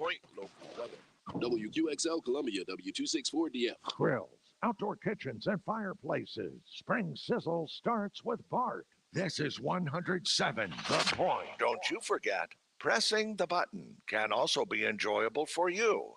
point local weather. WQXL Columbia, W264DM. Grills, outdoor kitchens, and fireplaces. Spring Sizzle starts with Bart. This is 107 The Point. Don't you forget, pressing the button can also be enjoyable for you.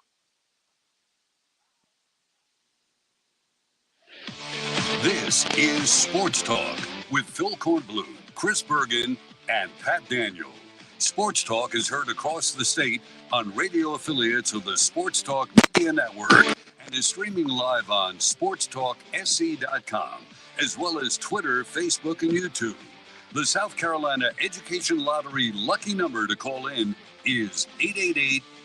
This is Sports Talk with Phil Kornblum, Chris Bergen, and Pat Daniel. Sports Talk is heard across the state on radio affiliates of the Sports Talk Media Network and is streaming live on SportsTalkSC.com, as well as Twitter, Facebook, and YouTube. The South Carolina Education Lottery lucky number to call in is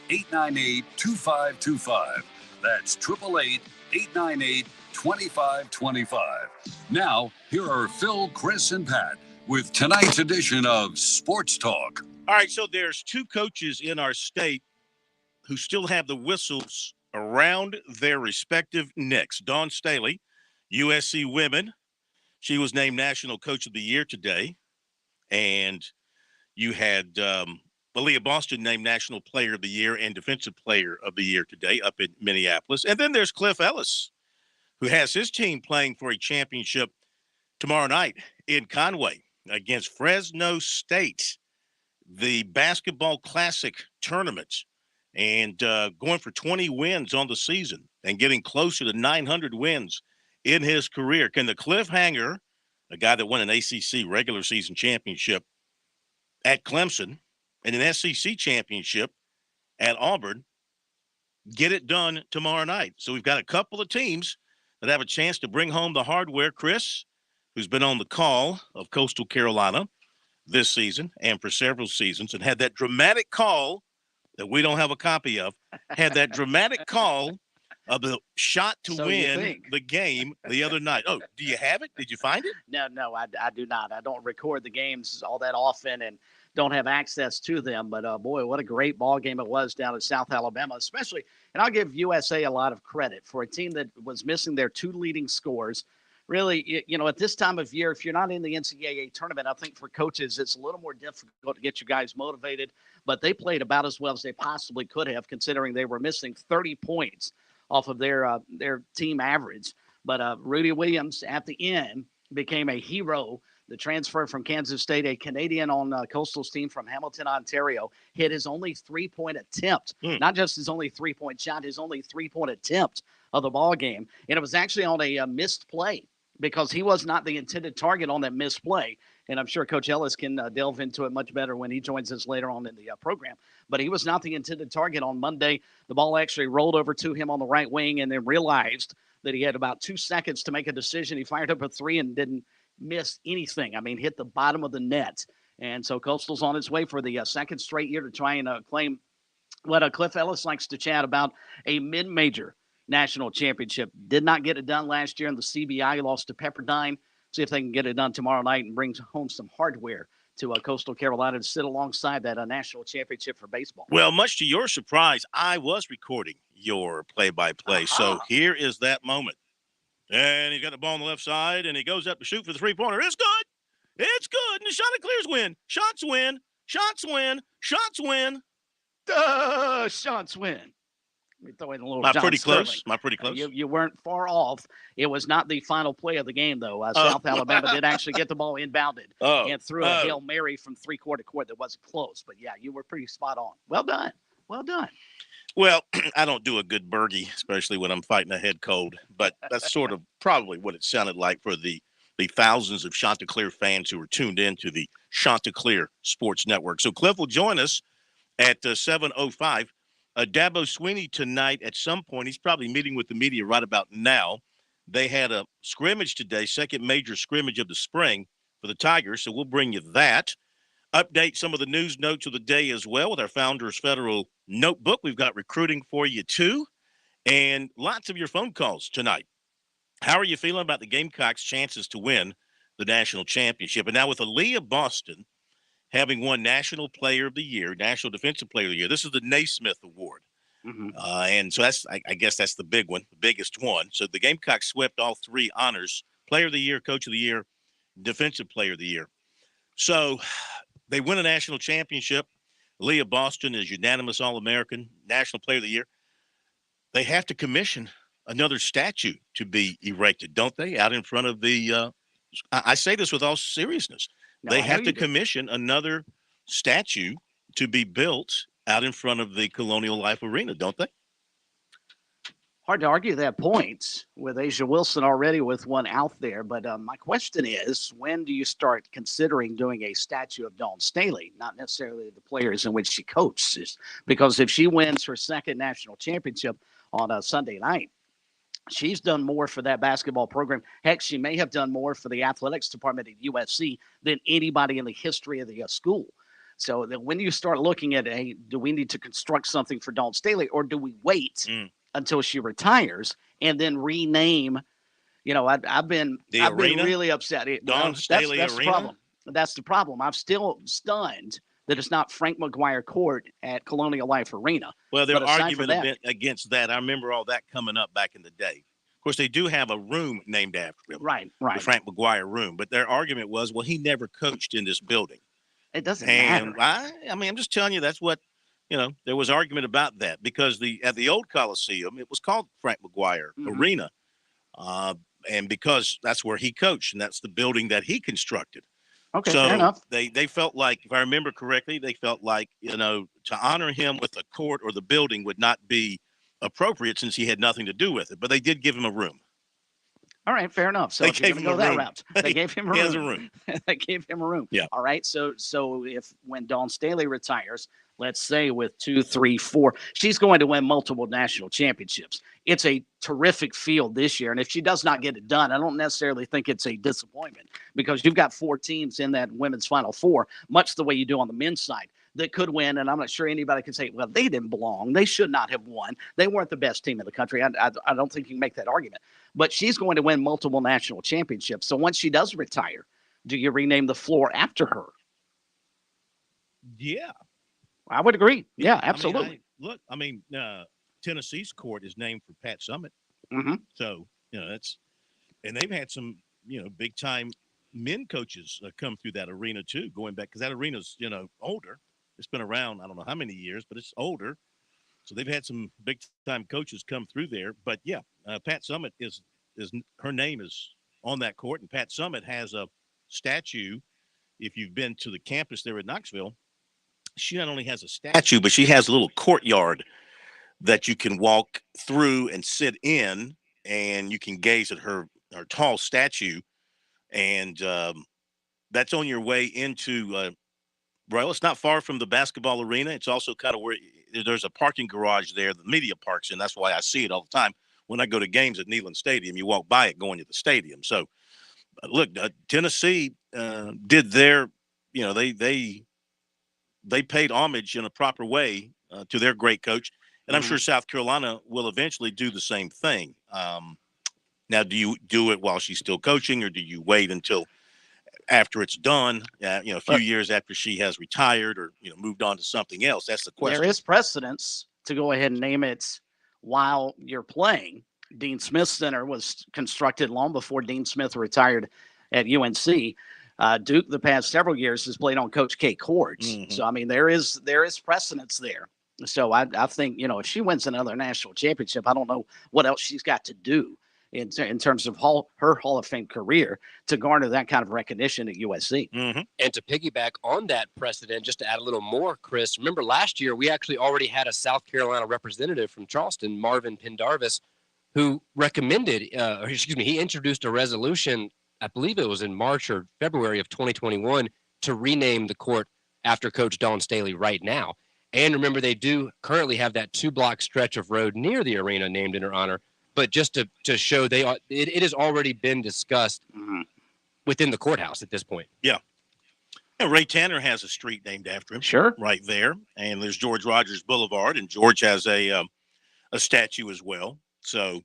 888-898-2525. That's 888-898-2525. Now, here are Phil, Chris, and Pat with tonight's edition of Sports Talk. All right, so there's two coaches in our state who still have the whistles around their respective necks. Dawn Staley, USC women. She was named National Coach of the Year today. And you had Aaliyah Boston named National Player of the Year and Defensive Player of the Year today up in Minneapolis. And then there's Cliff Ellis, who has his team playing for a championship tomorrow night in Conway against Fresno State, the basketball classic tournament, and going for 20 wins on the season and getting closer to 900 wins in his career. Can the cliffhanger, a guy that won an ACC regular season championship at Clemson and an SEC championship at Auburn, get it done tomorrow night? So we've got a couple of teams that have a chance to bring home the hardware. Chris, who's been on the call of Coastal Carolina this season and for several seasons and had that dramatic call that we don't have a copy of, had that dramatic call of the shot to win the game the other night. Oh, do you have it? Did you find it? No, I do not. I don't record the games all that often and don't have access to them. But, boy, what a great ball game it was down in South Alabama, especially. And I'll give USA a lot of credit for a team that was missing their two leading scorers. Really, at this time of year, if you're not in the NCAA tournament, I think for coaches, it's a little more difficult to get you guys motivated. But they played about as well as they possibly could have, considering they were missing 30 points off of their team average. But Rudy Williams at the end became a hero. The transfer from Kansas State, a Canadian on Coastal's team from Hamilton, Ontario, hit his only three-point attempt. Not just his only three-point shot, his only three-point attempt of the ball game. And it was actually on a missed play, because he was not the intended target on that missed play. And I'm sure Coach Ellis can delve into it much better when he joins us later on in the program. But he was not the intended target on Monday. The ball actually rolled over to him on the right wing and then realized that he had about 2 seconds to make a decision. He fired up a three and didn't miss anything. I mean, hit the bottom of the net. And so Coastal's on its way for the second straight year to try and claim what Cliff Ellis likes to chat about, a mid-major national championship. Did not get it done last year in the CBI. Lost to Pepperdine. See if they can get it done tomorrow night and bring home some hardware to Coastal Carolina to sit alongside that national championship for baseball. Well, much to your surprise, I was recording your play-by-play. So here is that moment. And he's got the ball on the left side, and he goes up to shoot for the three-pointer. It's good. It's good. And the shot and clears win. Shots win. Shots win. Shots win. Shots win. We throw in a little. Am I pretty close? You weren't far off. It was not the final play of the game, though. South Alabama did actually get the ball inbounded and threw a Hail Mary from three-quarter court that wasn't close. But, yeah, you were pretty spot on. Well done. Well done. Well, I don't do a good Bergie, especially when I'm fighting a head cold. But that's sort of probably what it sounded like for the thousands of Chanticleer fans who were tuned in to the Chanticleer Sports Network. So Cliff will join us at 7:05. Dabo Swinney tonight at some point. He's probably meeting with the media right about now. They had a scrimmage today, second major scrimmage of the spring for the Tigers, so we'll bring you that. Update some of the news notes of the day as well with our Founders Federal Notebook. We've got recruiting for you too, and lots of your phone calls tonight. How are you feeling about the Gamecocks' chances to win the national championship? And now with Aaliyah Boston having won National Player of the Year, National Defensive Player of the Year. This is the Naismith Award. And so that's, I guess that's the big one, the biggest one. So the Gamecocks swept all three honors, Player of the Year, Coach of the Year, Defensive Player of the Year. So they win a national championship. Leah Boston is unanimous All-American, National Player of the Year. They have to commission another statue to be erected, don't they? Out in front of the I say this with all seriousness. No, They I know have you to do. commission another statue to be built out in front of the Colonial Life Arena, don't they? Hard to argue that point with Asia Wilson already with one out there. But my question is, when do you start considering doing a statue of Dawn Staley, not necessarily the players in which she coaches? Because if she wins her second national championship on a Sunday night, she's done more for that basketball program. Heck, she may have done more for the athletics department at USC than anybody in the history of the school. So then when you start looking at, hey, do we need to construct something for Dawn Staley, or do we wait until she retires and then rename? You know, I've been really upset. Dawn Staley that's Arena? the problem. That's the problem. I'm still stunned that it's not Frank McGuire Court at Colonial Life Arena. Well, their But aside argument from that- against that, I remember all that coming up back in the day. Of course, they do have a room named after him, Right. the Frank McGuire room. But their argument was, well, he never coached in this building. It doesn't And matter. I mean, I'm just telling you, that's what, there was argument about that because at the old Coliseum, it was called Frank McGuire Arena. And because that's where he coached and that's the building that he constructed. Okay, So fair enough. they felt like, if I remember correctly, they felt like, to honor him with a court or the building would not be appropriate since he had nothing to do with it. But they did give him a room. All right, fair enough. So They if you're gave going to him go a that room. route, they gave him a He has a room. room. They gave him a room. Yeah. All right. So if when Dawn Staley retires, let's say with 2, 3, 4, she's going to win multiple national championships. It's a terrific field this year. And if she does not get it done, I don't necessarily think it's a disappointment because you've got 4 teams in that women's Final Four, much the way you do on the men's side, that could win. And I'm not sure anybody can say, well, they didn't belong. They should not have won. They weren't the best team in the country. I don't think you can make that argument. But she's going to win multiple national championships. So once she does retire, do you rename the floor after her? Yeah. I would agree. Yeah, absolutely. I mean, Tennessee's court is named for Pat Summitt. So, and they've had some, big time men coaches come through that arena too, going back, because that arena's, older. It's been around, I don't know how many years, but it's older. So they've had some big time coaches come through there. But yeah, Pat Summitt is her name is on that court, and Pat Summitt has a statue. If you've been to the campus there at Knoxville, she not only has a statue, but she has a little courtyard that you can walk through and sit in, and you can gaze at her tall statue. And that's on your way into, well, it's not far from the basketball arena. It's also kind of where there's a parking garage there, the media parks, and that's why I see it all the time when I go to games at Neyland Stadium. You walk by it going to the stadium. So, look, Tennessee did their, they paid homage in a proper way to their great coach. And I'm sure South Carolina will eventually do the same thing. Now, do you do it while she's still coaching, or do you wait until after it's done, a few years after she has retired or, moved on to something else? That's the question. There is precedence to go ahead and name it while you're playing. Dean Smith Center was constructed long before Dean Smith retired at UNC. Duke, the past several years, has played on Coach K court. So, I mean, there is precedence there. So I think, if she wins another national championship, I don't know what else she's got to do in terms of her Hall of Fame career to garner that kind of recognition at USC. And to piggyback on that precedent, just to add a little more, Chris, remember last year we actually already had a South Carolina representative from Charleston, Marvin Pendarvis, who recommended, he introduced a resolution, I believe it was in March or February of 2021, to rename the court after Coach Dawn Staley right now. And remember, they do currently have that 2-block stretch of road near the arena named in her honor. But just to show it has already been discussed within the courthouse at this point. Yeah. And Ray Tanner has a street named after him. Sure. Right there. And there's George Rogers Boulevard, and George has a statue as well. So,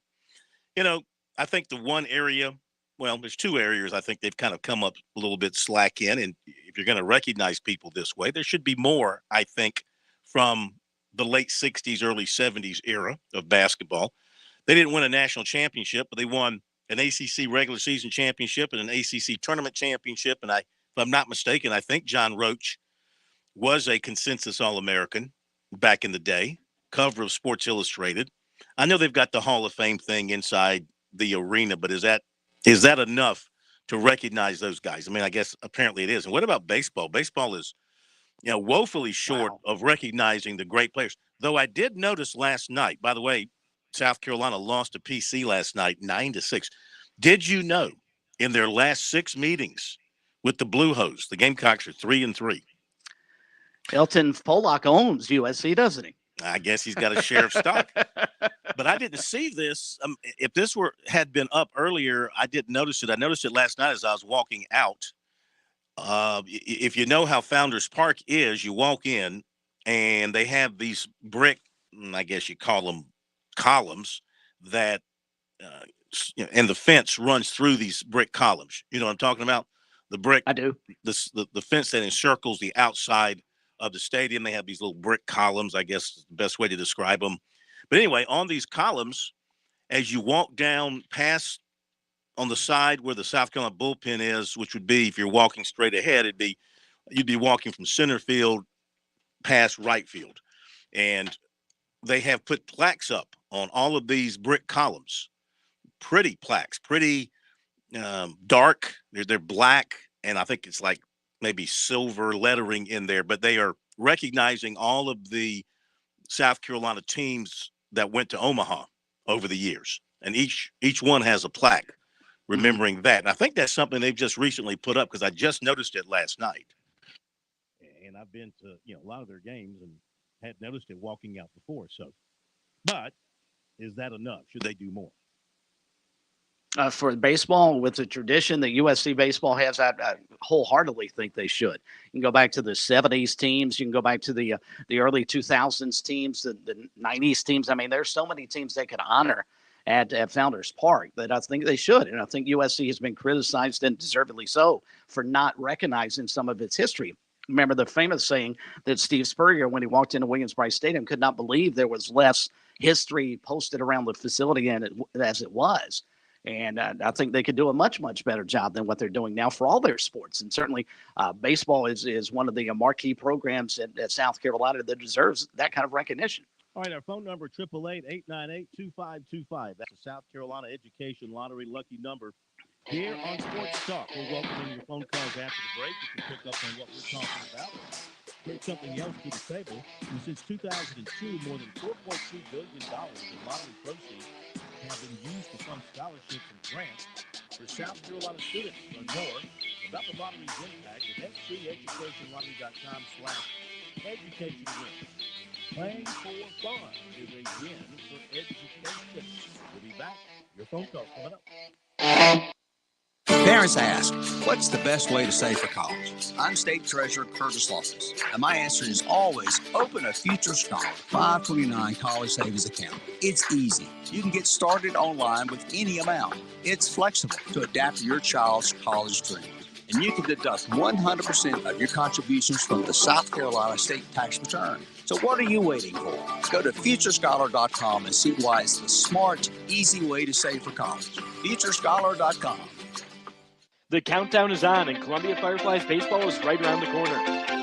I think the one area, well, there's 2 areas I think they've kind of come up a little bit slack in. And if you're going to recognize people this way, there should be more, I think, from the late 60s, early 70s era of basketball. They didn't win a national championship, but they won an ACC regular season championship and an ACC tournament championship. And if I'm not mistaken, I think John Roach was a consensus All-American back in the day, cover of Sports Illustrated. I know they've got the Hall of Fame thing inside the arena, but is that enough to recognize those guys? I mean, I guess apparently it is. And what about baseball? Baseball is, woefully short of recognizing the great players. Though I did notice last night, by the way, South Carolina lost to PC last night, 9-6. Did you know in their last 6 meetings with the Blue Hose, the Gamecocks are 3-3? Elton Pollock owns USC, doesn't he? I guess he's got a share of stock. But I didn't see this. If this had been up earlier, I didn't notice it. I noticed it last night as I was walking out. If you know how Founders Park is, you walk in and they have these brick, I guess you call them columns that, and the fence runs through these brick columns. You know what I'm talking about? The brick. I do. The fence that encircles the outside of the stadium. They have these little brick columns, I guess is the best way to describe them. But anyway, on these columns, as you walk down past on the side where the South Carolina bullpen is, which would be, if you're walking straight ahead, you'd be walking from center field past right field. And they have put plaques up on all of these brick columns. Pretty plaques, pretty dark. They're black, and I think it's like maybe silver lettering in there, but they are recognizing all of the South Carolina teams that went to Omaha over the years. And each one has a plaque remembering that. And I think that's something they've just recently put up, because I just noticed it last night. And I've been to, a lot of their games and had noticed it walking out before. So, but is that enough? Should they do more? For baseball, with the tradition that USC baseball has, I wholeheartedly think they should. You can go back to the 70s teams. You can go back to the early 2000s teams, the 90s teams. I mean, there's so many teams they could honor at Founders Park that I think they should. And I think USC has been criticized, and deservedly so, for not recognizing some of its history. Remember the famous saying that Steve Spurrier, when he walked into Williams-Brice Stadium, could not believe there was less history posted around the facility as it was. And I think they could do a much, much better job than what they're doing now for all their sports. And certainly baseball is one of the marquee programs at South Carolina that deserves that kind of recognition. All right, our phone number, 888-898-2525. That's the South Carolina Education Lottery lucky number. Here on Sports Talk, we're welcoming your phone calls after the break. You can pick up on what we're talking about. Bring something else to the table. And since 2002, more than $4.2 billion in lottery proceeds have been used to fund scholarships and grants for South Carolina students. Learn more about the lottery's impact at sceducationlottery.com/education wins. Playing for fun is a win for education. We'll be back. Your phone call coming up. Parents ask, what's the best way to save for college? I'm State Treasurer Curtis Loftus, and my answer is always open a Future Scholar 529 college savings account. It's easy. You can get started online with any amount. It's flexible to adapt to your child's college dream. And you can deduct 100% of your contributions from the South Carolina state tax return. So what are you waiting for? Go to FutureScholar.com and see why it's the smart, easy way to save for college. FutureScholar.com. The countdown is on, and Columbia Fireflies baseball is right around the corner.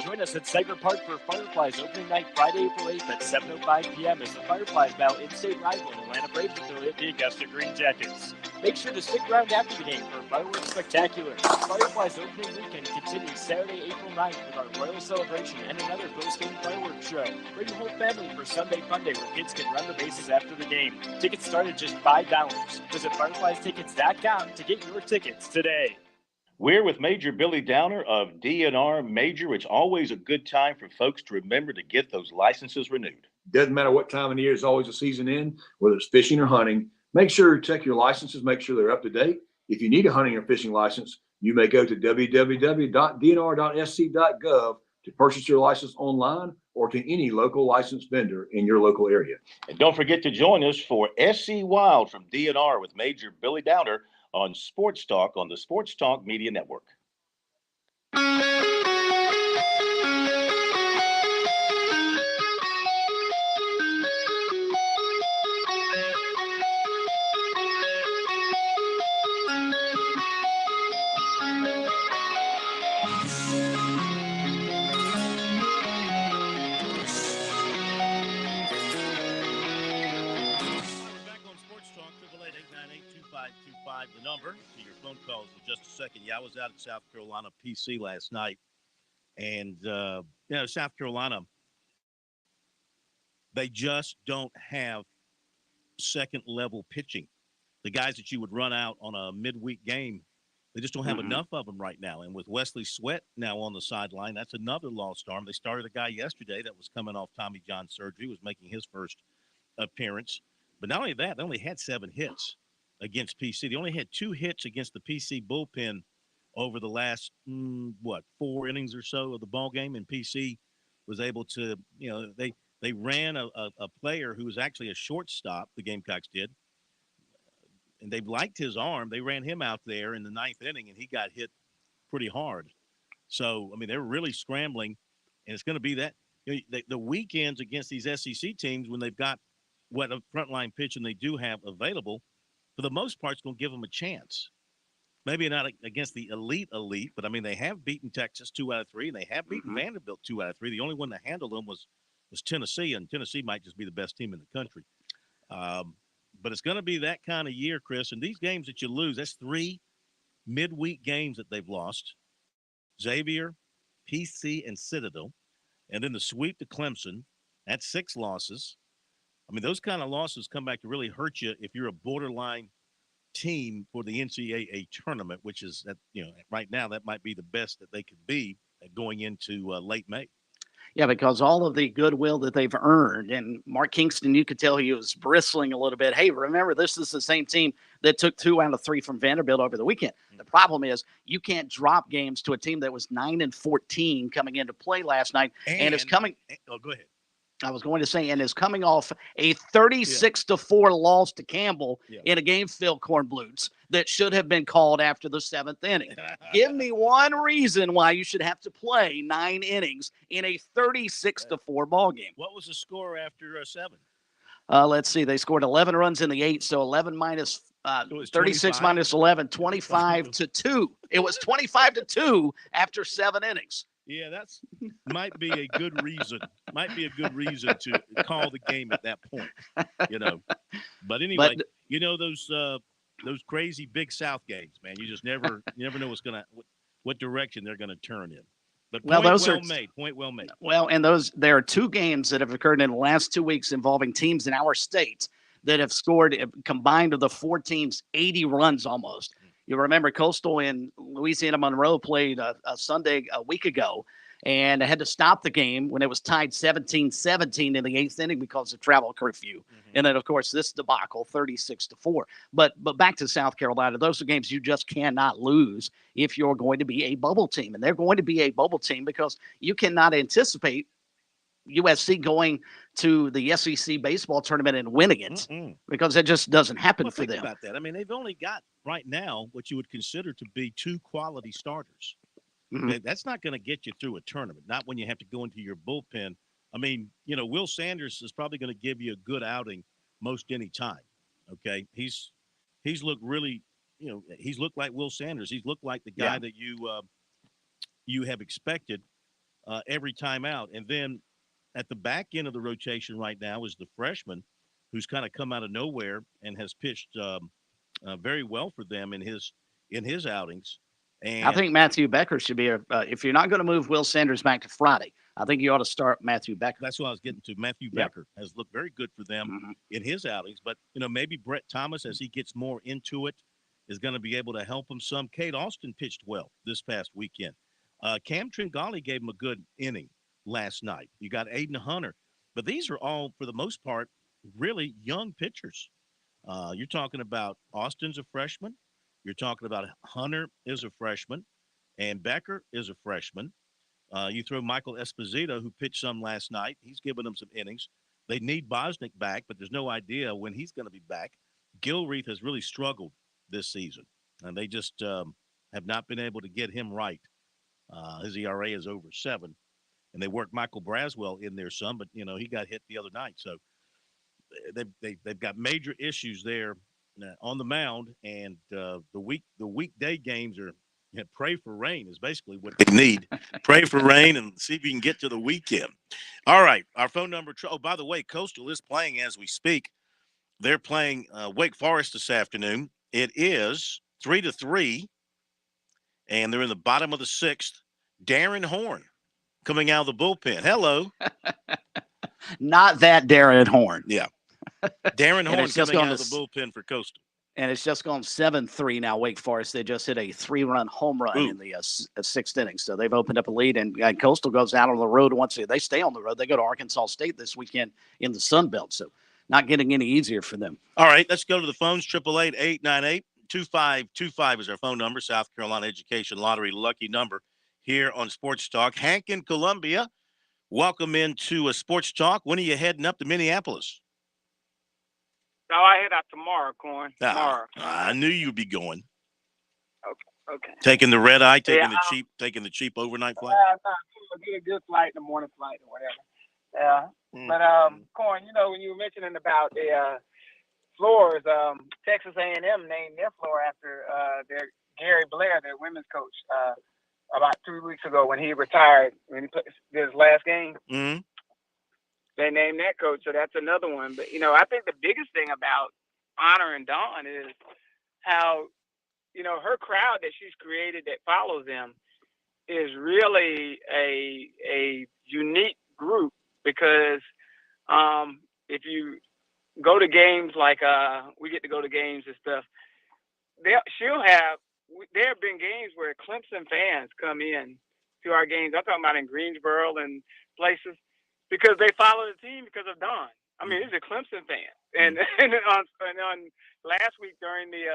Join us at Cyber Park for Fireflies opening night Friday, April 8th at 7:05 p.m. as the Fireflies battle in-state rival and Atlanta Braves affiliate, the Augusta Green Jackets. Make sure to stick around after the game for a fireworks spectacular. Fireflies opening weekend continues Saturday, April 9th with our Royal Celebration and another post-game fireworks show. Bring your whole family for Sunday Fun Day where kids can run the bases after the game. Tickets start at just $5. Visit FirefliesTickets.com to get your tickets today. We're with Major Billy Downer of DNR Major. It's always a good time for folks to remember to get those licenses renewed. Doesn't matter what time of the year, it's always a season in, whether it's fishing or hunting. Make sure to check your licenses, make sure they're up to date. If you need a hunting or fishing license, you may go to www.dnr.sc.gov to purchase your license online or to any local licensed vendor in your local area. And don't forget to join us for SC Wild from DNR with Major Billy Downer on Sports Talk on the Sports Talk Media Network. provide the number to your phone calls in just a second. Yeah, I was out at South Carolina PC last night. And, South Carolina, they just don't have second-level pitching. The guys that you would run out on a midweek game, they just don't have enough of them right now. And with Wesley Sweat now on the sideline, that's another lost arm. They started a guy yesterday that was coming off Tommy John surgery, was making his first appearance. But not only that, they only had 7 hits against PC. They only had 2 hits against the PC bullpen over the last, 4 innings or so of the ball game. And PC was able to, they ran a player who was actually a shortstop, the Gamecocks did. And they liked his arm. They ran him out there in the 9th inning, and he got hit pretty hard. So, they're really scrambling. And it's going to be that. The weekends against these SEC teams, when they've got what a frontline pitching they do have available, for the most part, it's going to give them a chance. Maybe not against the elite, but they have beaten Texas 2 out of 3, and they have beaten Vanderbilt 2 out of 3. The only one that handled them was Tennessee, and Tennessee might just be the best team in the country. But it's going to be that kind of year, Chris. And these games that you lose, that's 3 midweek games that they've lost. Xavier, PC, and Citadel. And then the sweep to Clemson. That's 6 losses. Those kind of losses come back to really hurt you if you're a borderline team for the NCAA tournament, which is, right now that might be the best that they could be going into late May. Yeah, because all of the goodwill that they've earned, and Mark Kingston, you could tell he was bristling a little bit. Hey, remember, this is the same team that took 2 out of 3 from Vanderbilt over the weekend. The problem is you can't drop games to a team that was 9-14 coming into play last night, and it's coming. Oh, go ahead. I was going to say, and is coming off a 36-4 loss to Campbell in a game Phil Kornblutz that should have been called after the 7th inning. Give me one reason why you should have to play 9 innings in a 36-4 ball game. What was the score after 7? Let's see. They scored 11 runs in the 8, so 11 minus 36 25. Minus 11, 25-2. It was 25-2 after 7 innings. Yeah, that's might be a good reason. Might be a good reason to call the game at that point, But anyway, those crazy Big South games, man. You just never know what direction they're going to turn in. But point well made. Well, and there are 2 games that have occurred in the last 2 weeks involving teams in our state that have scored combined of the 4 teams 80 runs almost. You remember Coastal and Louisiana Monroe played a Sunday a week ago, and they had to stop the game when it was tied 17-17 in the 8th inning because of travel curfew. And then, of course, this debacle, 36-4. But back to South Carolina, those are games you just cannot lose if you're going to be a bubble team. And they're going to be a bubble team because you cannot anticipate USC going to the SEC baseball tournament and winning it because it just doesn't happen for them. Think about that. They've only got right now what you would consider to be 2 quality starters. That's not going to get you through a tournament, not when you have to go into your bullpen. Will Sanders is probably going to give you a good outing most any time. Okay. He's looked really, he's looked like Will Sanders. He's looked like the guy that you have expected every time out. And then at the back end of the rotation right now is the freshman who's kind of come out of nowhere and has pitched very well for them in his outings. And I think Matthew Becker should be if you're not going to move Will Sanders back to Friday, I think you ought to start Matthew Becker. That's what I was getting to. Matthew Becker has looked very good for them in his outings, but maybe Brett Thomas, as he gets more into it, is going to be able to help him some. Kate Austin pitched well this past weekend. Cam Tringali gave him a good inning last night. You got Aiden Hunter, but these are all, for the most part, really young pitchers. You're talking about Austin's a freshman. You're talking about Hunter is a freshman, and Becker is a freshman. You throw Michael Esposito, who pitched some last night. He's given them some innings. They need Bosnick back, but there's no idea when he's going to be back. Gilreath has really struggled this season, and they just have not been able to get him right. His ERA is over 7. And they worked Michael Braswell in there some, but he got hit the other night. So they've got major issues there on the mound, and the weekday games are pray for rain is basically what they need. Pray for rain and see if you can get to the weekend. All right, our phone number. Oh, by the way, Coastal is playing as we speak. They're playing Wake Forest this afternoon It is 3-3, and they're in the bottom of the 6th. Darren Horn coming out of the bullpen. Hello. Not that Darren Horn. Yeah. Darren Horn it's just coming out going of the bullpen for Coastal. And it's just gone 7-3 now. Wake Forest. They just hit a 3-run home run in the 6th inning. So they've opened up a lead, and Coastal goes out on the road. Once they stay on the road, they go to Arkansas State this weekend in the Sun Belt. So not getting any easier for them. All right, let's go to the phones. 888-898-2525 is our phone number. South Carolina Education Lottery lucky number here on Sports Talk. Hank in Columbia, welcome into a Sports Talk. When are you heading up to Minneapolis? No, I head out tomorrow, Corn. Tomorrow. I knew you'd be going. Okay. Taking the red eye, taking the cheap overnight flight. Get a good flight, the morning flight or whatever. Yeah. But Corn, when you were mentioning about the floors, Texas A&M named their floor after their Gary Blair, their women's coach, about 3 weeks ago when he retired, when he did his last game. Mm-hmm. They named that coach, so that's another one. But, I think the biggest thing about honoring Dawn is how, her crowd that she's created that follows them is really a unique group because if you go to games like we get to go to games and stuff, there have been games where Clemson fans come in to our games. I'm talking about in Greensboro and places. Because they follow the team because of Dawn. I mean, he's a Clemson fan. And on last week during the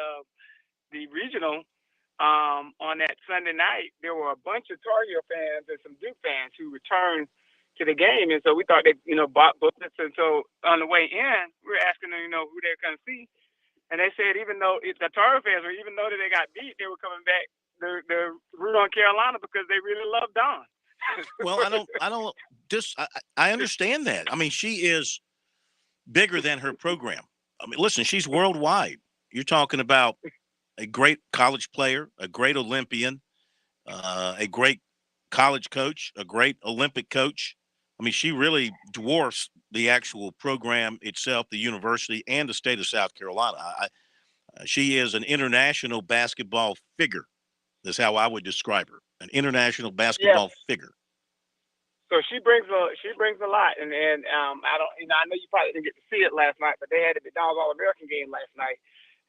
regional, on that Sunday night, there were a bunch of Tar Heel fans and some Duke fans who returned to the game. And so we thought they, bought booklets. And so on the way in, we were asking them, who they're going to see. And they said even though the Tar Heel fans were, even though they got beat, they were coming back. They're rooting on Carolina because they really love Dawn. Well, I understand that. I mean, she is bigger than her program. I mean, listen, she's worldwide. You're talking about a great college player, a great Olympian, a great college coach, a great Olympic coach. I mean, she really dwarfs the actual program itself, the university, and the state of South Carolina. She is an international basketball figure. That's how I would describe her. An international basketball figure. So she brings a lot, and I don't, I know you probably didn't get to see it last night, but they had the McDonald's All-American game last night,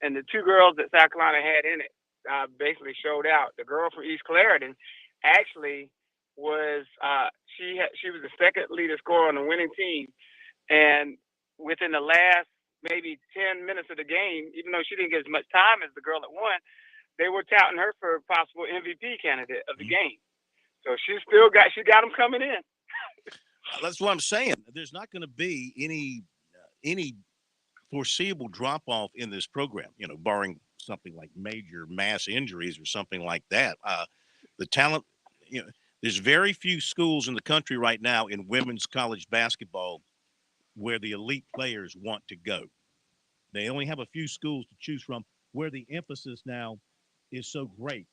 and the two girls that South Carolina had in it basically showed out. The girl from East Clarendon actually was she was the second leading scorer on the winning team, and within the last maybe 10 minutes of the game, even though she didn't get as much time as the girl that won, they were touting her for a possible MVP candidate of the game. So she got them coming in. That's what I'm saying. There's not going to be any foreseeable drop off in this program, barring something like major mass injuries or something like that. The talent, there's very few schools in the country right now in women's college basketball where the elite players want to go. They only have a few schools to choose from where the emphasis now is so great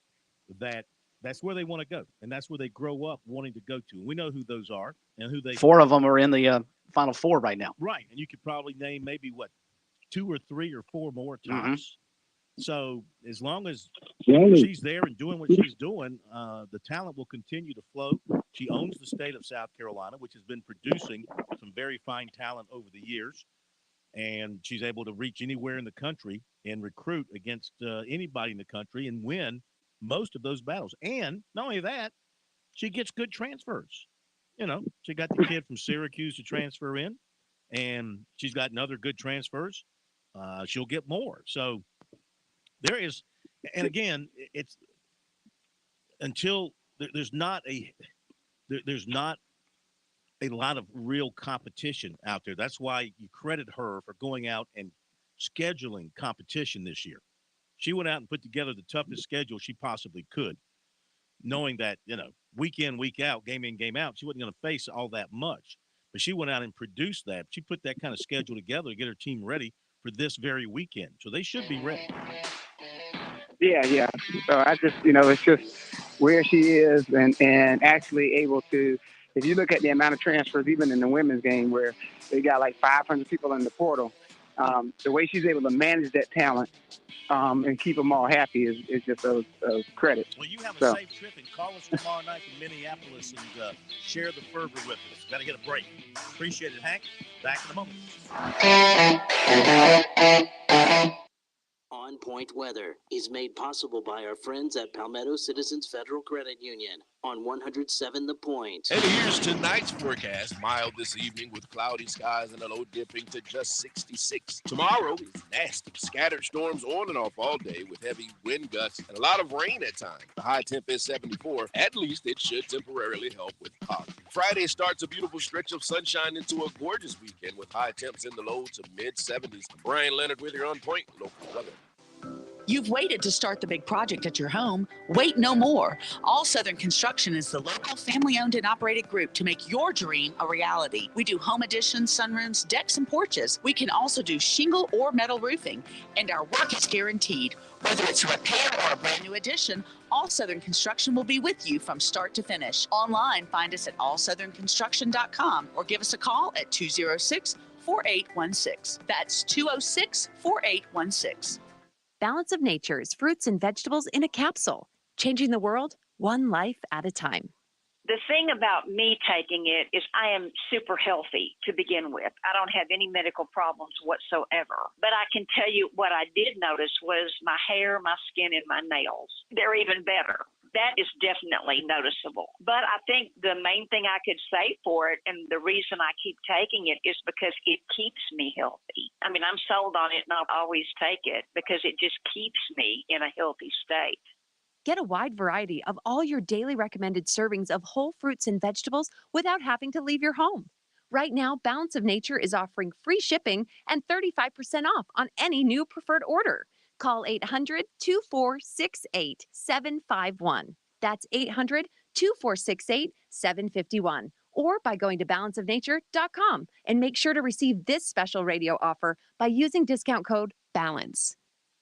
that that's where they want to go, and that's where they grow up wanting to go to. We know who those are and who they. 4 of them are in the Final Four right now. Right, and you could probably name maybe 2 or 3 or 4 more times. So as long as she's there and doing what she's doing, the talent will continue to flow. She owns the state of South Carolina, which has been producing some very fine talent over the years, and she's able to reach anywhere in the country and recruit against anybody in the country and win most of those battles. And not only that, she gets good transfers. She got the kid from Syracuse to transfer in, and she's gotten other good transfers. She'll get more. So there is, and again, it's until there's not a lot of real competition out there. That's why you credit her for going out and scheduling competition this year. She went out and put together the toughest schedule she possibly could, knowing that, week in, week out, game in, game out, she wasn't going to face all that much. But she went out and produced that. She put that kind of schedule together to get her team ready for this very weekend. So they should be ready. Yeah. So I just, it's just where she is and actually able to, if you look at the amount of transfers, even in the women's game where they got like 500 people in the portal, The way she's able to manage that talent and keep them all happy is just a credit. Well, you have a safe trip, and call us tomorrow night from Minneapolis and share the fervor with us. Got to get a break. Appreciate it, Hank. Back in a moment. On Point Weather is made possible by our friends at Palmetto Citizens Federal Credit Union on 107 The Point. And here's tonight's forecast. Mild this evening with cloudy skies and a low dipping to just 66. Tomorrow is nasty. Scattered storms on and off all day with heavy wind gusts and a lot of rain at times. The high temp is 74. At least it should temporarily help with pollen. Friday starts a beautiful stretch of sunshine into a gorgeous weekend with high temps in the low to mid-70s. Brian Leonard with your On Point local weather. You've waited to start the big project at your home. Wait no more. All Southern Construction is the local family-owned and operated group to make your dream a reality. We do home additions, sunrooms, decks, and porches. We can also do shingle or metal roofing, and our work is guaranteed. Whether it's a repair or a brand new addition, All Southern Construction will be with you from start to finish. Online, find us at allsouthernconstruction.com or give us a call at 206-4816. That's 206-4816. Balance of Nature's fruits and vegetables in a capsule, changing the world one life at a time. The thing about me taking it is I am super healthy to begin with. I don't have any medical problems whatsoever. But I can tell you what I did notice was my hair, my skin, and my nails. They're even better. That is definitely noticeable. But I think the main thing I could say for it, and the reason I keep taking it, is because it keeps me healthy. I mean, I'm sold on it and I'll always take it because it just keeps me in a healthy state. Get a wide variety of all your daily recommended servings of whole fruits and vegetables without having to leave your home. Right now, Balance of Nature is offering free shipping and 35% off on any new preferred order. Call 800-2468-751. That's 800-2468-751. Or by going to balanceofnature.com and make sure to receive this special radio offer by using discount code BALANCE.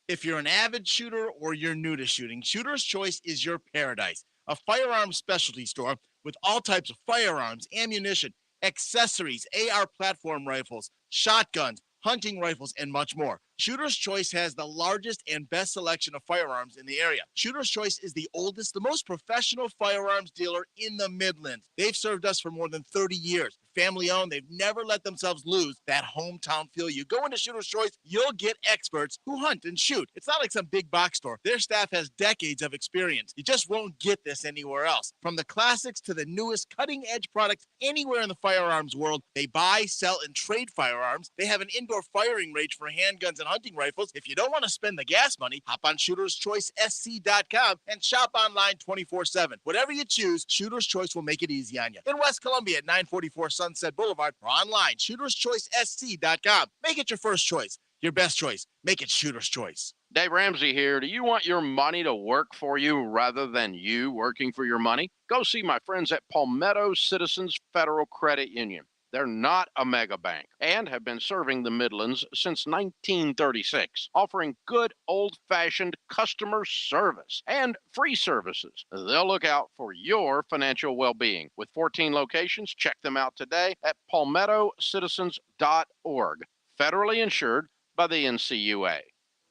If you're an avid shooter or you're new to shooting, Shooter's Choice is your paradise. A firearms specialty store with all types of firearms, ammunition, accessories, AR platform rifles, shotguns, hunting rifles, and much more. Shooter's Choice has the largest and best selection of firearms in the area. Shooter's Choice is the oldest, the most professional firearms dealer in the Midlands. They've served us for more than 30 years. Family-owned, they've never let themselves lose that hometown feel. You go into Shooter's Choice, you'll get experts who hunt and shoot. It's not like some big box store. Their staff has decades of experience. You just won't get this anywhere else. From the classics to the newest cutting-edge products anywhere in the firearms world, they buy, sell, and trade firearms. They have an indoor firing range for handguns and hunting rifles. If you don't want to spend the gas money, hop on ShootersChoiceSC.com and shop online 24/7. Whatever you choose, Shooter's Choice will make it easy on you. In West Columbia at 944 Sunset Boulevard or online, ShootersChoiceSC.com. Make it your first choice, your best choice. Make it Shooter's Choice. Dave Ramsey here. Do you want your money to work for you rather than you working for your money? Go see my friends at Palmetto Citizens Federal Credit Union. They're not a mega bank and have been serving the Midlands since 1936, offering good old-fashioned customer service and free services. They'll look out for your financial well-being. With 14 locations, check them out today at palmettocitizens.org. Federally insured by the NCUA.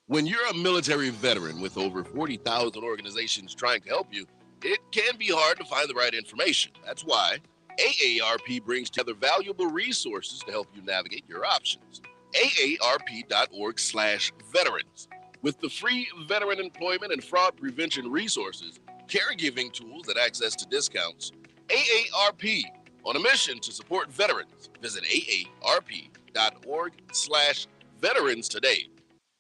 When you're a military veteran with over 40,000 organizations trying to help you, it can be hard to find the right information. That's why AARP brings together valuable resources to help you navigate your options. AARP.org/veterans. With the free veteran employment and fraud prevention resources, caregiving tools, and access to discounts, AARP, on a mission to support veterans. Visit AARP.org/veterans today.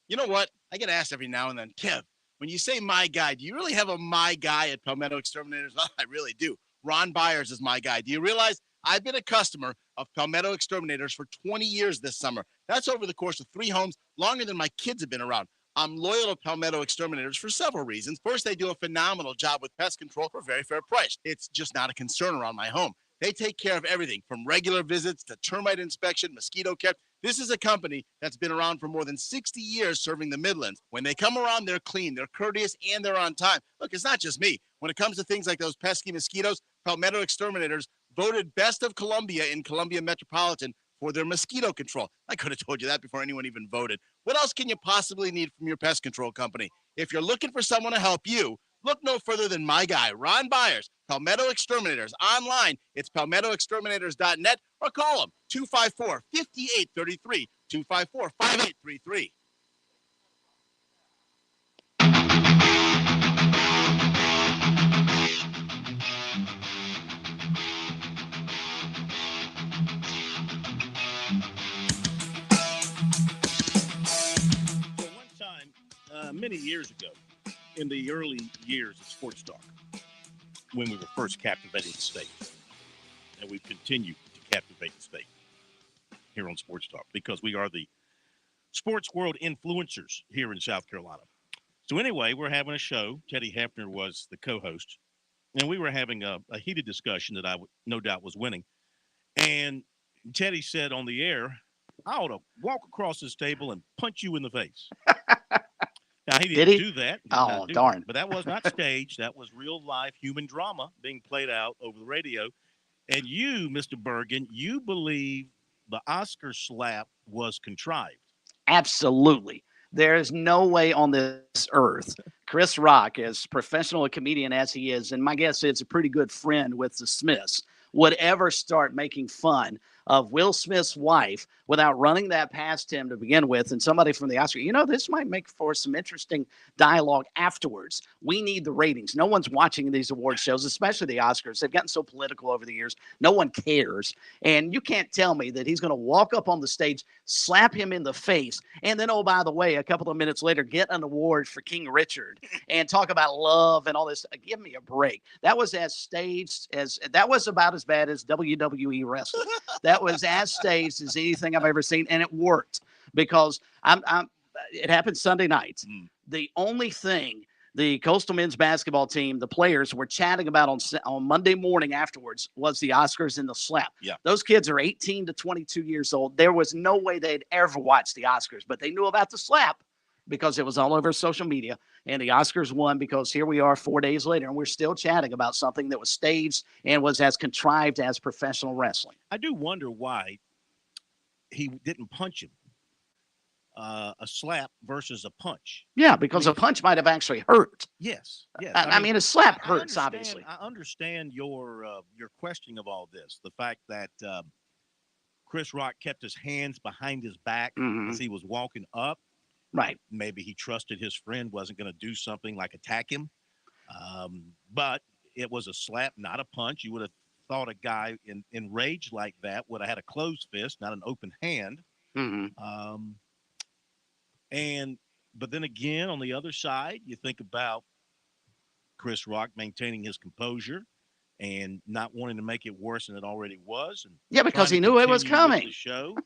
You know what? I get asked every now and then, Kev, when you say my guy, do you really have a my guy at Palmetto Exterminators? Well, I really do. Ron Byers is my guy. Do you realize I've been a customer of Palmetto Exterminators for 20 years this summer? That's over the course of 3 homes, longer than my kids have been around. I'm loyal to Palmetto Exterminators for several reasons. First, they do a phenomenal job with pest control for a very fair price. It's just not a concern around my home. They take care of everything from regular visits to termite inspection, mosquito care. This is a company that's been around for more than 60 years serving the Midlands. When they come around, they're clean, they're courteous, and they're on time. Look, it's not just me. When it comes to things like those pesky mosquitoes, Palmetto Exterminators voted Best of Columbia in Columbia Metropolitan for their mosquito control. I could have told you that before anyone even voted. What else can you possibly need from your pest control company? If you're looking for someone to help you, look no further than my guy, Ron Byers, Palmetto Exterminators. Online, it's palmettoexterminators.net, or call them 254-5833, 254-5833. Many years ago, in the early years of Sports Talk, when we were first captivating the state, and we've continued to captivate the state here on Sports Talk because we are the sports world influencers here in South Carolina. So anyway, we're having a show. Teddy Hefner was the co-host, and we were having a heated discussion that I no doubt was winning. And Teddy said on the air, I ought to walk across this table and punch you in the face. Now, he didn't do that. Oh, darn. But that was not staged. That was real life human drama being played out over the radio. And you, Mr. Bergen, you believe the Oscar slap was contrived. Absolutely. There is no way on this earth Chris Rock, as professional a comedian as he is, and my guess is a pretty good friend with the Smiths, would ever start making fun of Will Smith's wife without running that past him to begin with. And somebody from the Oscar, this might make for some interesting dialogue afterwards. We need the ratings. No one's watching these award shows, especially the Oscars. They've gotten so political over the years. No one cares. And you can't tell me that he's going to walk up on the stage, slap him in the face, and then, oh, by the way, a couple of minutes later, get an award for King Richard and talk about love and all this. Give me a break. That was as staged that was about as bad as WWE wrestling. That was as staged as anything I've ever seen, and it worked because it happened Sunday night. The only thing the Coastal men's basketball team, the players, were chatting about on Monday morning afterwards was the Oscars and the slap. Yeah. Those kids are 18 to 22 years old. There was no way they'd ever watched the Oscars, but they knew about the slap because it was all over social media, and the Oscars won because here we are 4 days later, and we're still chatting about something that was staged and was as contrived as professional wrestling. I do wonder why he didn't punch him. A slap versus a punch. Yeah, because a punch might have actually hurt. Yes. I mean, a slap hurts, obviously. I understand your questioning of all this. The fact that Chris Rock kept his hands behind his back as he was walking up. Right. Maybe he trusted his friend wasn't going to do something like attack him. But it was a slap, not a punch. You would have thought a guy enraged like that would have had a closed fist, not an open hand. But then again, on the other side, you think about Chris Rock maintaining his composure and not wanting to make it worse than it already was. And yeah, because he knew it was coming. The show.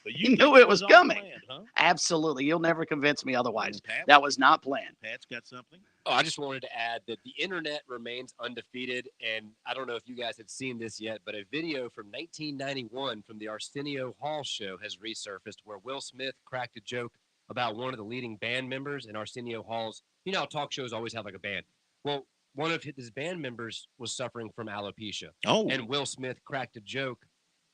But you knew it was coming. Planned, huh? Absolutely. You'll never convince me otherwise. That was not planned. Pat's got something. Oh, I just wanted to add that the internet remains undefeated. And I don't know if you guys had seen this yet, but a video from 1991 from the Arsenio Hall show has resurfaced where Will Smith cracked a joke about one of the leading band members in Arsenio Hall's. You know how talk shows always have like a band. Well, one of his band members was suffering from alopecia. Oh. And Will Smith cracked a joke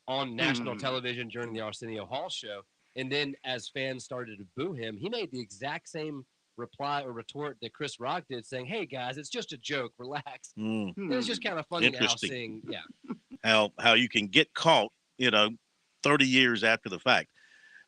on national television during the Arsenio Hall show. And then as fans started to boo him, he made the exact same reply or retort that Chris Rock did, saying, hey, guys, it's just a joke. Relax. It was just kind of funny now seeing, how you can get caught, 30 years after the fact.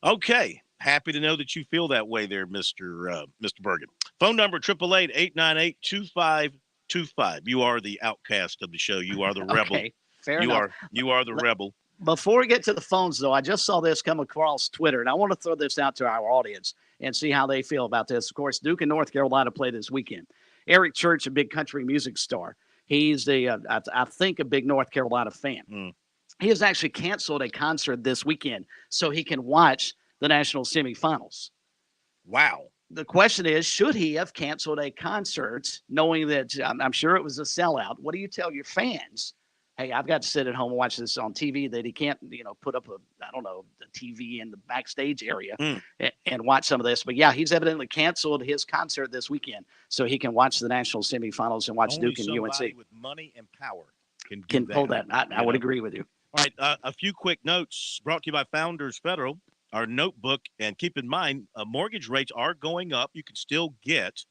Okay. Happy to know that you feel that way there, Mr. Bergen. Phone number, 888-258-2525. You are the outcast of the show. You are the rebel. Okay, fair enough. You are the rebel. Before we get to the phones, though, I just saw this come across Twitter, and I want to throw this out to our audience and see how they feel about this. Of course, Duke and North Carolina play this weekend. Eric Church, a big country music star. He's I think a big North Carolina fan. He has actually canceled a concert this weekend so he can watch the national semifinals. Wow. The question is, should he have canceled a concert knowing that I'm sure it was a sellout? What do you tell your fans? Hey, I've got to sit at home and watch this on TV, that he can't, put up the TV in the backstage area and watch some of this. But yeah, he's evidently canceled his concert this weekend so he can watch the national semifinals and watch Only Duke and UNC. With money and power can pull that. I would agree with you. All right, a few quick notes brought to you by Founders Federal, our notebook. And keep in mind, mortgage rates are going up. You can still get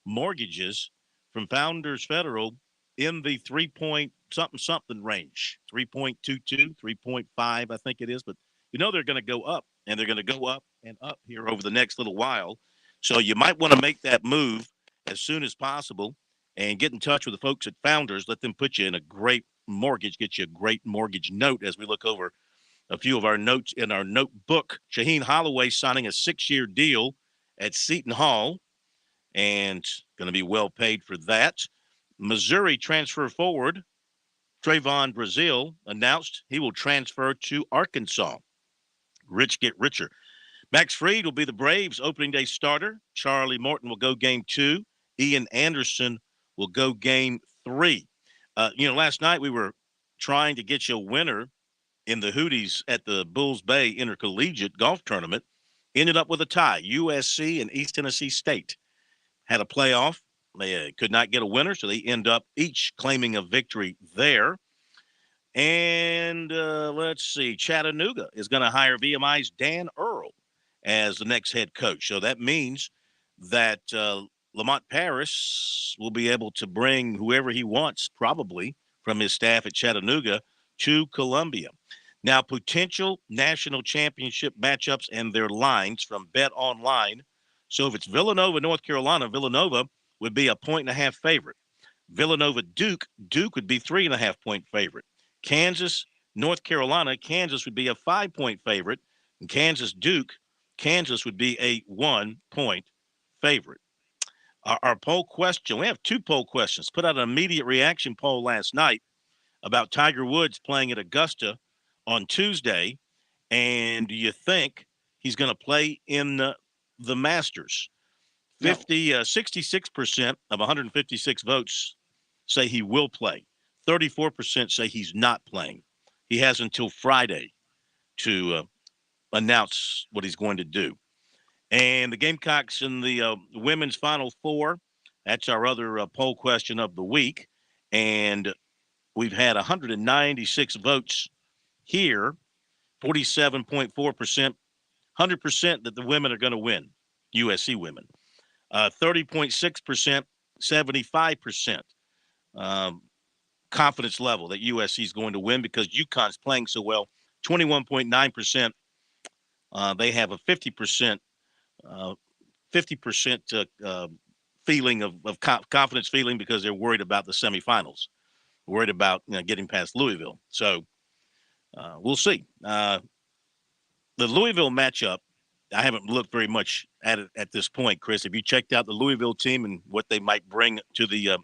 mortgages from Founders Federal in the 3-point-something range, 3.22, 3.5, I think it is. But they're going to go up, and they're going to go up and up here over the next little while. So you might want to make that move as soon as possible and get in touch with the folks at Founders. Let them put you in a great mortgage, get you a great mortgage note as we look over a few of our notes in our notebook. Shaheen Holloway signing a 6-year deal at Seton Hall and going to be well paid for that. Missouri transfer forward Trayvon Brazile announced he will transfer to Arkansas. Rich get richer. Max Fried will be the Braves opening day starter. Charlie Morton will go game 2. Ian Anderson will go game 3. Last night we were trying to get you a winner in the Hooties at the Bulls Bay Intercollegiate Golf Tournament. Ended up with a tie. USC and East Tennessee State had a playoff. They could not get a winner, so they end up each claiming a victory there. And let's see, Chattanooga is going to hire VMI's Dan Earl as the next head coach. So that means that Lamont Paris will be able to bring whoever he wants, probably from his staff at Chattanooga, to Columbia. Now, potential national championship matchups and their lines from Bet Online. So if it's Villanova, North Carolina, Villanova would be a 1.5 favorite. Villanova, Duke would be 3.5-point favorite. Kansas, North Carolina, Kansas would be a 5-point favorite. And Kansas, Duke, Kansas would be a 1-point favorite. Our poll question, we have 2 poll questions. Put out an immediate reaction poll last night about Tiger Woods playing at Augusta on Tuesday. And do you think he's going to play in the Masters? 66% of 156 votes say he will play. 34% say he's not playing. He has until Friday to announce what he's going to do. And the Gamecocks in the women's Final Four, that's our other poll question of the week. And we've had 196 votes here, 47.4%, 100% that the women are going to win, USC women. 30.6%, 75% confidence level that USC is going to win because UConn's playing so well. 21.9%, they have a 50% feeling of confidence feeling because they're worried about the semifinals, worried about getting past Louisville. So we'll see. The Louisville matchup, I haven't looked very much at it at this point, Chris. Have you checked out the Louisville team and what they might bring to the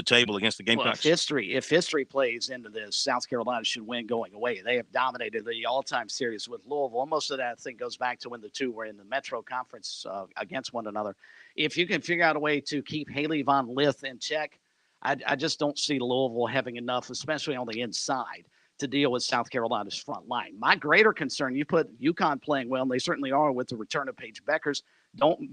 table against the Gamecocks? Well, if history plays into this, South Carolina should win going away. They have dominated the all-time series with Louisville. Most of that, I think, goes back to when the two were in the Metro Conference against one another. If you can figure out a way to keep Haley Von Lith in check, I just don't see Louisville having enough, especially on the inside, to deal with South Carolina's front line. My greater concern, you put UConn playing well, and they certainly are with the return of Paige Beckers. Don't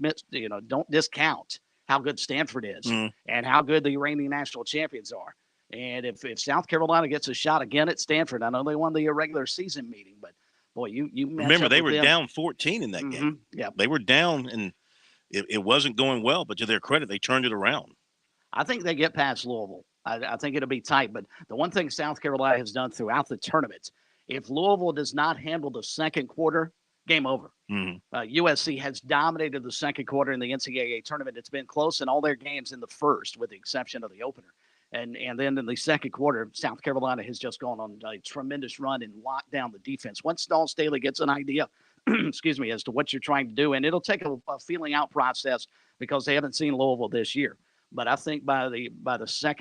discount how good Stanford is and how good the reigning national champions are. And if South Carolina gets a shot again at Stanford, I know they won the regular season meeting, but boy, you remember they were down 14 in that game. Yeah, they were down, and it wasn't going well. But to their credit, they turned it around. I think they get past Louisville. I think it'll be tight. But the one thing South Carolina has done throughout the tournament, if Louisville does not handle the second quarter, game over. USC has dominated the second quarter in the NCAA tournament. It's been close in all their games in the first, with the exception of the opener. And then in the second quarter, South Carolina has just gone on a tremendous run and locked down the defense. Once Dawn Staley gets an idea, as to what you're trying to do, and it'll take a feeling out process because they haven't seen Louisville this year. But I think by the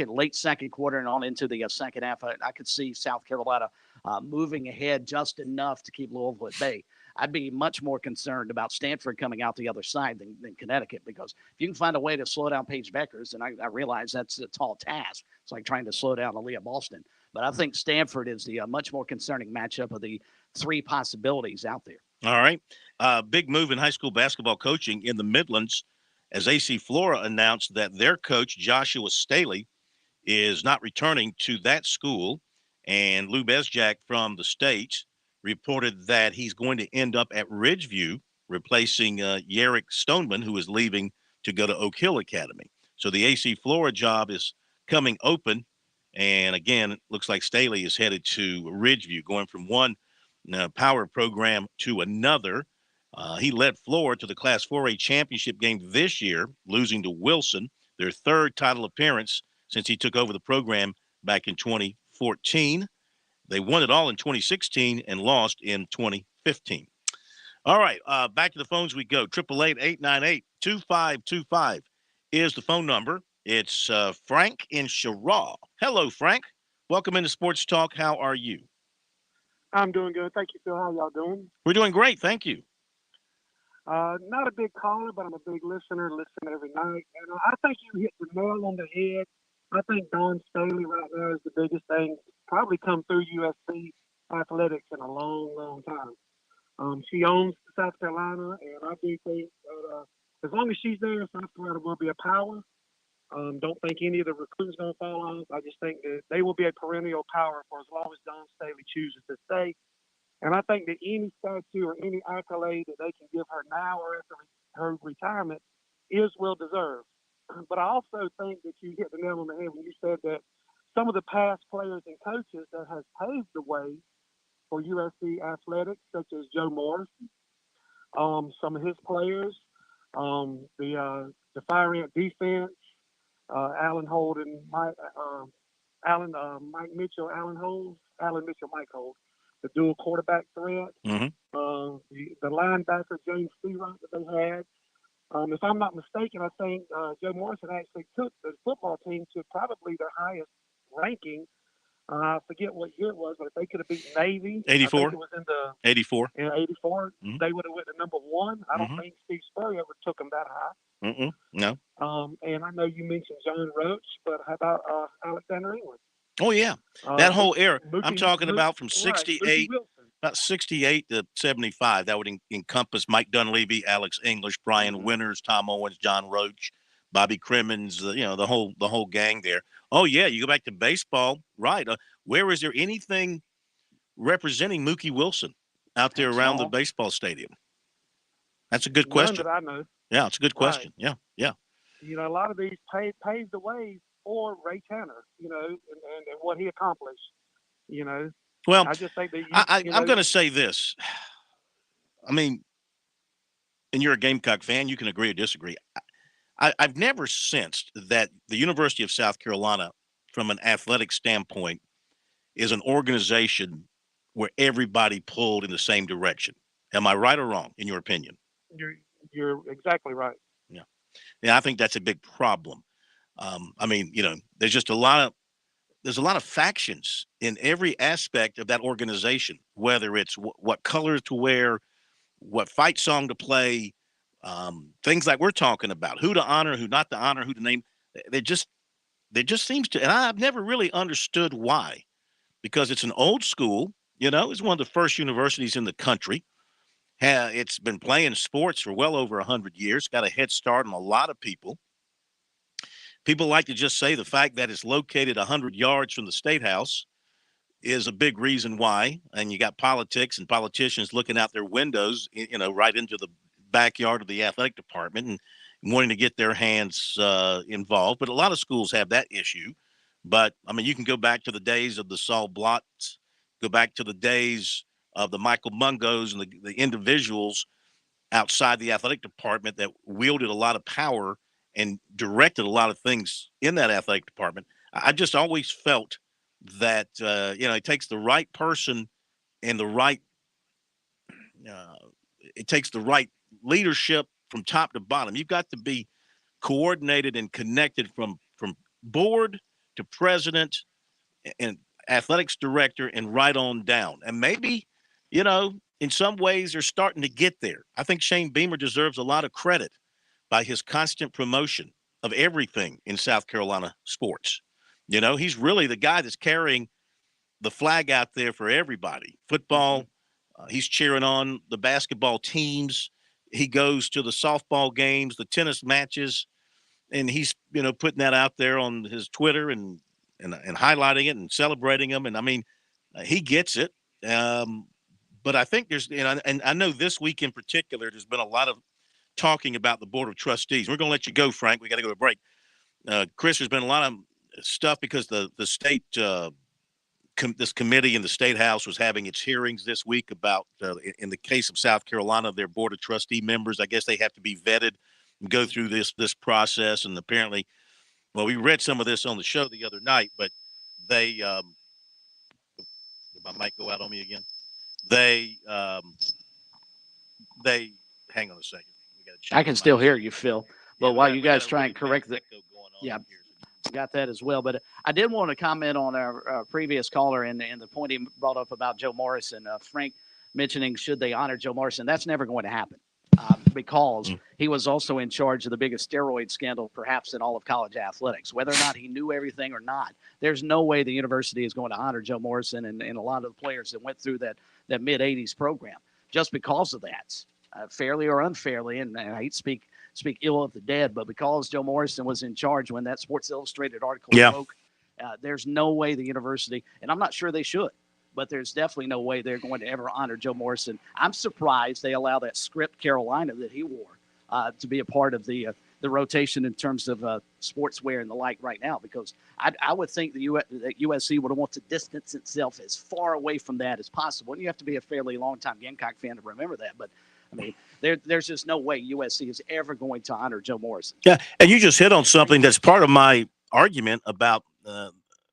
late second quarter and on into the second half, I could see South Carolina moving ahead just enough to keep Louisville at bay. I'd be much more concerned about Stanford coming out the other side than Connecticut, because if you can find a way to slow down Paige Beckers, and I realize that's a tall task. It's like trying to slow down Aaliyah Boston. But I think Stanford is the much more concerning matchup of the three possibilities out there. All right. Big move in high school basketball coaching in the Midlands, as AC Flora announced that their coach, Joshua Staley, is not returning to that school. And Lou Bezjak from the States reported that he's going to end up at Ridgeview, replacing Yerrick Stoneman, who is leaving to go to Oak Hill Academy. So the AC Flora job is coming open. And again, it looks like Staley is headed to Ridgeview, going from one power program to another. He led Flora to the Class 4A championship game this year, losing to Wilson, their third title appearance since he took over the program back in 2014. They won it all in 2016 and lost in 2015. All right, back to the phones we go. 888-898-2525 is the phone number. It's Frank in Sherrall. Hello, Frank. Welcome into Sports Talk. How are you? I'm doing good. Thank you, Phil. How y'all doing? We're doing great. Thank you. Not a big caller, but I'm a big listener. Listen every night. And I think you hit the nail on the head. I think Dawn Staley right now is the biggest thing. Probably come through USC athletics in a long, long time. She owns South Carolina, and I do think that as long as she's there, South Carolina will be a power. Don't think any of the recruits going to fall off. I just think that they will be a perennial power for as long as Dawn Staley chooses to stay. And I think that any statue or any accolade that they can give her now or after her retirement is well deserved. But I also think that you hit the nail on the head when you said that some of the past players and coaches that has paved the way for USC athletics, such as Joe Morris, some of his players, the fire ant defense, Alan Holden, Mike Mitchell, Mike Holt, the dual quarterback threat, the linebacker James Seawright that they had. If I'm not mistaken, I think Joe Morrison actually took the football team to probably their highest ranking. I forget what year it was, but if they could have beaten Navy, 84. I think it was in the 84. In 84, they would have went to number one. I don't think Steve Spurrier ever took them that high. No. And I know you mentioned John Roach, but how about Alexander England? Oh, yeah. That whole era. Mookie, I'm talking about from 68, right, about 68 to 75. That would encompass Mike Dunleavy, Alex English, Brian Winters, Tom Owens, John Roach, Bobby Crimmins, the whole gang there. Oh, yeah, you go back to baseball, right. Where is there anything representing Mookie Wilson out there around the baseball stadium? That's a good question. None that I know. Yeah, it's a good question. Right. Yeah. You know, a lot of these paved the way for Ray Tanner, and what he accomplished, Well, I just think that I'm going to say this. I mean, and you're a Gamecock fan, you can agree or disagree. I've never sensed that the University of South Carolina, from an athletic standpoint, is an organization where everybody pulled in the same direction. Am I right or wrong, in your opinion? You're exactly right. Yeah, I think that's a big problem. I mean, there's just a lot of factions in every aspect of that organization, whether it's what colors to wear, what fight song to play, things like we're talking about, who to honor, who not to honor, who to name. There just seems to, and I've never really understood why, because it's an old school, it's one of the first universities in the country. It's been playing sports for well over 100 years, got a head start on a lot of people. People like to just say the fact that it's located 100 yards from the State House is a big reason why. And you got politics and politicians looking out their windows, right into the backyard of the athletic department and wanting to get their hands involved. But a lot of schools have that issue. But, I mean, you can go back to the days of the Saul Blotts, go back to the days of the Michael Mungos and the individuals outside the athletic department that wielded a lot of power and directed a lot of things in that athletic department. I just always felt that, it takes the right person and it takes the right leadership from top to bottom. You've got to be coordinated and connected from board to president and athletics director and right on down. And maybe, in some ways they're starting to get there. I think Shane Beamer deserves a lot of credit by his constant promotion of everything in South Carolina sports. He's really the guy that's carrying the flag out there for everybody. Football, he's cheering on the basketball teams. He goes to the softball games, the tennis matches, and he's, putting that out there on his Twitter and highlighting it and celebrating them. And I mean, He gets it. But I think there's, and I know this week in particular, there's been a lot of talking about the Board of Trustees. We're going to let you go, Frank. We got to go to a break. Chris, there's been a lot of stuff because the state, this committee in the State House was having its hearings this week about, in the case of South Carolina, their Board of Trustee members. I guess they have to be vetted and go through this process. And apparently, well, we read some of this on the show the other night, but they, my mic go out on me again. They hang on a second. I can still hear you, Phil. But while you guys try and correct that, yeah, got that as well. But I did want to comment on our previous caller and the point he brought up about Joe Morrison. Frank mentioning should they honor Joe Morrison. That's never going to happen because he was also in charge of the biggest steroid scandal perhaps in all of college athletics. Whether or not he knew everything or not, there's no way the university is going to honor Joe Morrison and a lot of the players that went through that mid-'80s program just because of that. Fairly or unfairly, and I hate to speak ill of the dead, but because Joe Morrison was in charge when that Sports Illustrated article broke, there's no way the university, and I'm not sure they should, but there's definitely no way they're going to ever honor Joe Morrison. I'm surprised they allow that script Carolina that he wore to be a part of the rotation in terms of sportswear and the like right now, because I would think that USC would want to distance itself as far away from that as possible. And you have to be a fairly long-time Gamecock fan to remember that, but I mean, there's just no way USC is ever going to honor Joe Morrison. Yeah, and you just hit on something that's part of my argument about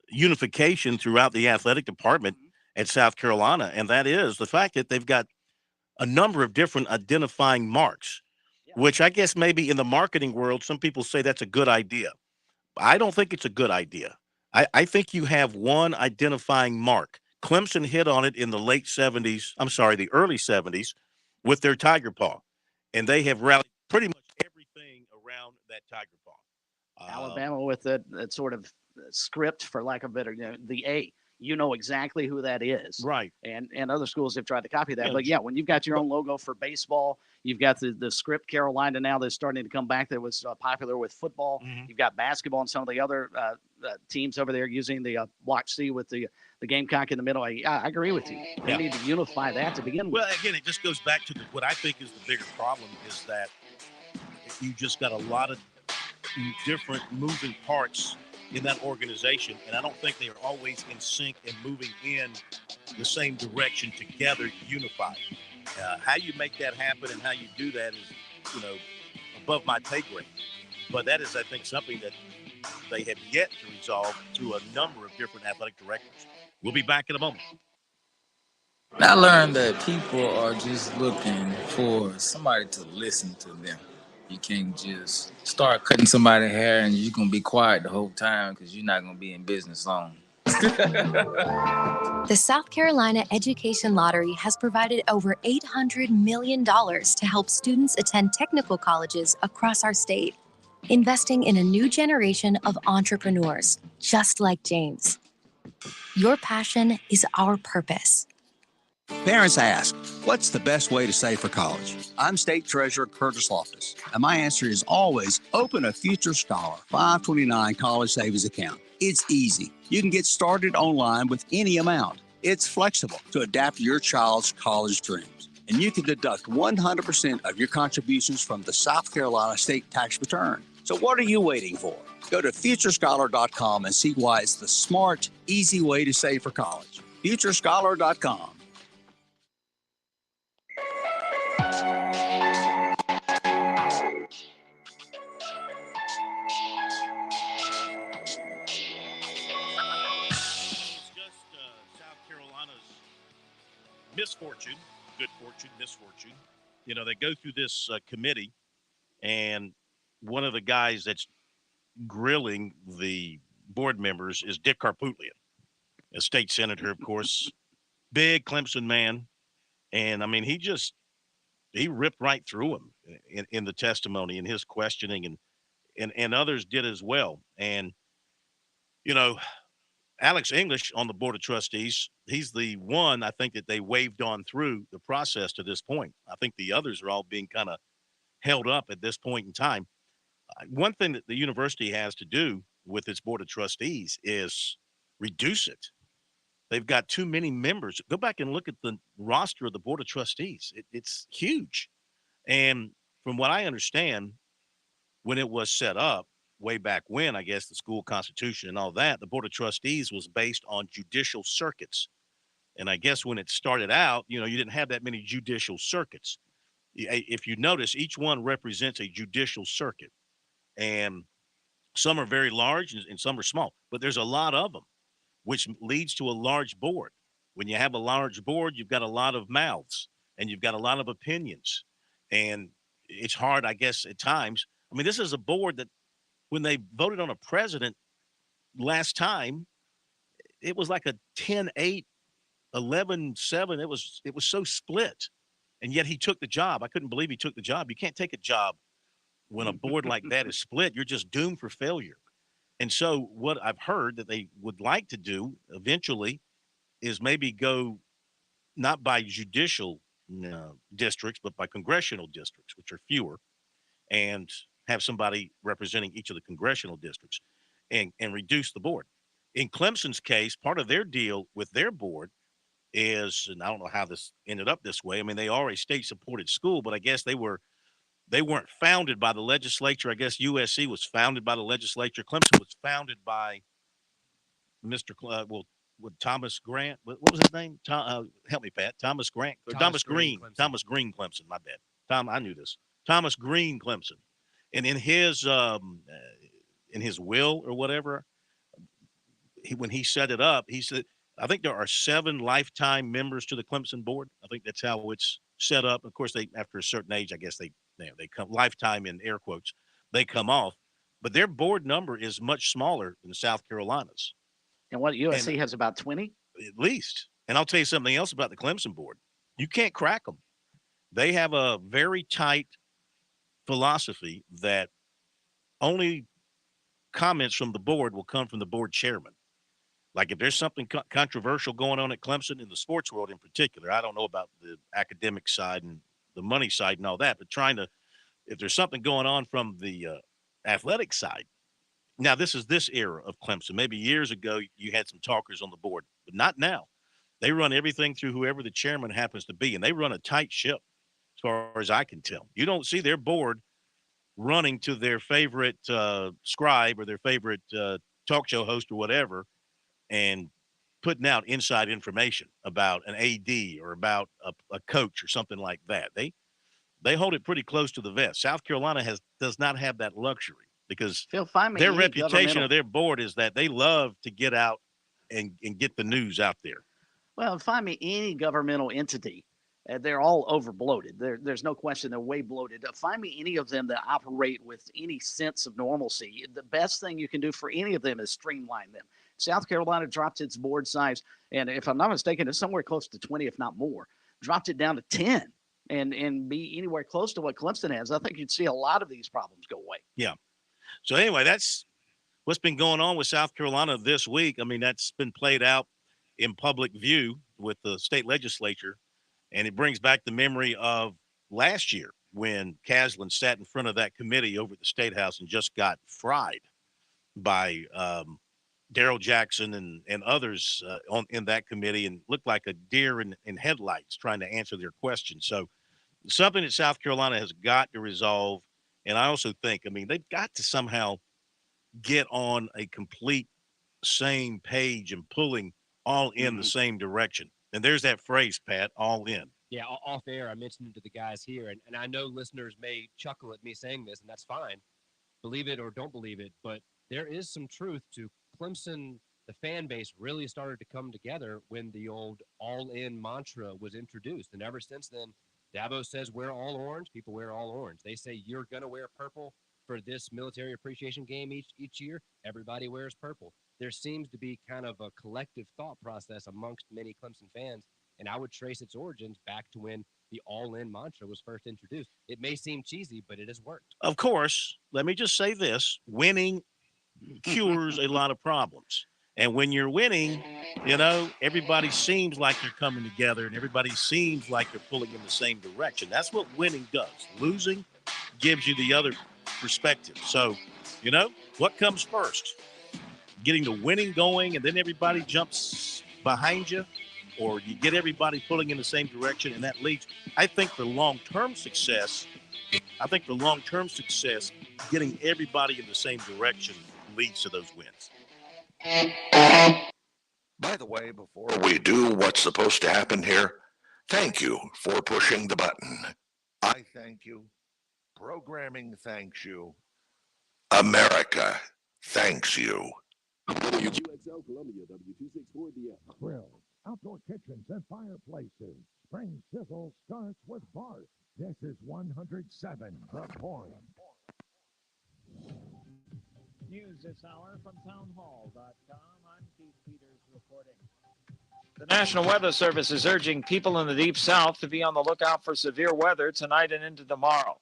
unification throughout the athletic department at South Carolina, and that is the fact that they've got a number of different identifying marks, which I guess maybe in the marketing world, some people say that's a good idea. I don't think it's a good idea. I think you have one identifying mark. Clemson hit on it in the early 70s with their Tiger Paw, and they have rallied pretty much everything around that Tiger Paw. Alabama with that sort of script, for lack of better, the A. You know exactly who that is. Right. And other schools have tried to copy that. But, yeah, when you've got your own logo for baseball, you've got the script Carolina now that's starting to come back that was popular with football. You've got basketball and some of the other teams over there using the block C with the Gamecock in the middle. I agree with you. They need to unify that to begin with. Well, again, it just goes back to what I think is the bigger problem is that you just got a lot of different moving parts in that organization, and I don't think they are always in sync and moving in the same direction together, unified. How you make that happen and how you do that is, above my pay grade. But that is, I think, something that they have yet to resolve through a number of different athletic directors. We'll be back in a moment. I learned that people are just looking for somebody to listen to them. You can't just start cutting somebody's hair and you're going to be quiet the whole time because you're not going to be in business long. The South Carolina Education Lottery has provided over $800 million to help students attend technical colleges across our state, investing in a new generation of entrepreneurs, just like James. Your passion is our purpose. Parents ask, what's the best way to save for college? I'm State Treasurer Curtis Loftus, and my answer is always open a Future Scholar 529 college savings account. It's easy. You can get started online with any amount. It's flexible to adapt to your child's college dreams, and you can deduct 100% of your contributions from the South Carolina state tax return. So what are you waiting for? Go to futurescholar.com and see why it's the smart, easy way to save for college. futurescholar.com. Misfortune, good fortune, misfortune. They go through this committee, and one of the guys that's grilling the board members is Dick Carpootlian, a state senator, of course, big Clemson man. And, I mean, he ripped right through him in the testimony and his questioning, and others did as well. And, Alex English on the Board of Trustees, he's the one I think that they waved on through the process to this point. I think the others are all being kind of held up at this point in time. One thing that the university has to do with its Board of Trustees is reduce it. They've got too many members. Go back and look at the roster of the Board of Trustees. It's huge. And from what I understand, when it was set up way back when, I guess the school constitution and all that, the Board of Trustees was based on judicial circuits. And I guess when it started out, you didn't have that many judicial circuits. If you notice, each one represents a judicial circuit. And some are very large and some are small. But there's a lot of them, which leads to a large board. When you have a large board, you've got a lot of mouths and you've got a lot of opinions. And it's hard, I guess, at times. I mean, this is a board that when they voted on a president last time, it was like a 10-8, 11-7. It was so split. And yet he took the job. I couldn't believe he took the job. You can't take a job when a board like that is split. You're just doomed for failure. And so what I've heard that they would like to do eventually is maybe go not by judicial districts, but by congressional districts, which are fewer, and have somebody representing each of the congressional districts and reduce the board. In Clemson's case, part of their deal with their board is, and I don't know how this ended up this way. I mean, they are a state-supported school, but I guess they weren't founded by the legislature. I guess USC was founded by the legislature. Clemson was founded by Thomas Grant. What was his name? Help me, Pat. Thomas Grant. Or Thomas Green. Thomas Green Clemson. My bad. I knew this. Thomas Green Clemson. And in his will or whatever, when he set it up, he said, I think there are 7 lifetime members to the Clemson board. I think that's how it's set up. Of course, they after a certain age, I guess they come lifetime in air quotes, they come off. But their board number is much smaller than South Carolina's. And what USC has about 20? At least. And I'll tell you something else about the Clemson board. You can't crack them. They have a very tight philosophy that only comments from the board will come from the board chairman. Like if there's something controversial going on at Clemson in the sports world in particular, I don't know about the academic side and the money side and all that, but if there's something going on from the athletic side. Now, this is this era of Clemson. Maybe years ago, you had some talkers on the board, but not now. They run everything through whoever the chairman happens to be, and they run a tight ship as far as I can tell. You don't see their board running to their favorite scribe or their favorite talk show host or whatever and putting out inside information about an AD or about a coach or something like that. They hold it pretty close to the vest. South Carolina does not have that luxury because their reputation of their board is that they love to get out and get the news out there. Well, find me any governmental entity. They're all over bloated. There's no question they're way bloated. Find me any of them that operate with any sense of normalcy. The best thing you can do for any of them is streamline them. South Carolina dropped its board size, and if I'm not mistaken, it's somewhere close to 20, if not more. Dropped it down to 10 and be anywhere close to what Clemson has. I think you'd see a lot of these problems go away. Yeah. So anyway, that's what's been going on with South Carolina this week. I mean, that's been played out in public view with the state legislature, and it brings back the memory of last year when Caslin sat in front of that committee over at the State House and just got fried by Darrell Jackson and others in that committee and looked like a deer in headlights trying to answer their questions. So something that South Carolina has got to resolve. And I also think, I mean, they've got to somehow get on a complete same page and pulling all in the same direction. And there's that phrase, Pat, all in. Yeah, off air, I mentioned it to the guys here, and I know listeners may chuckle at me saying this, and that's fine. Believe it or don't believe it, but there is some truth to Clemson. The fan base really started to come together when the old all-in mantra was introduced. And ever since then, Dabo says wear all orange, people wear all orange. They say you're going to wear purple for this military appreciation game each year. Everybody wears purple. There seems to be kind of a collective thought process amongst many Clemson fans, and I would trace its origins back to when the all-in mantra was first introduced. It may seem cheesy, but it has worked. Of course, let me just say this. Winning cures a lot of problems. And when you're winning, you know, everybody seems like they're coming together and everybody seems like they're pulling in the same direction. That's what winning does. Losing gives you the other perspective. So, you know, what comes first? Getting the winning going, and then everybody jumps behind you, or you get everybody pulling in the same direction, and that leads. I think for long-term success, getting everybody in the same direction leads to those wins. By the way, before we do what's supposed to happen here, thank you for pushing the button. I thank you. Programming thanks you. America thanks you. WQXL Columbia, W264DF. Grill, outdoor kitchens and fireplaces. Spring sizzle starts with Bart. This is 107 The Point. News this hour from townhall.com. I'm Keith Peters reporting. The National Weather Service is urging people in the Deep South to be on the lookout for severe weather tonight and into tomorrow.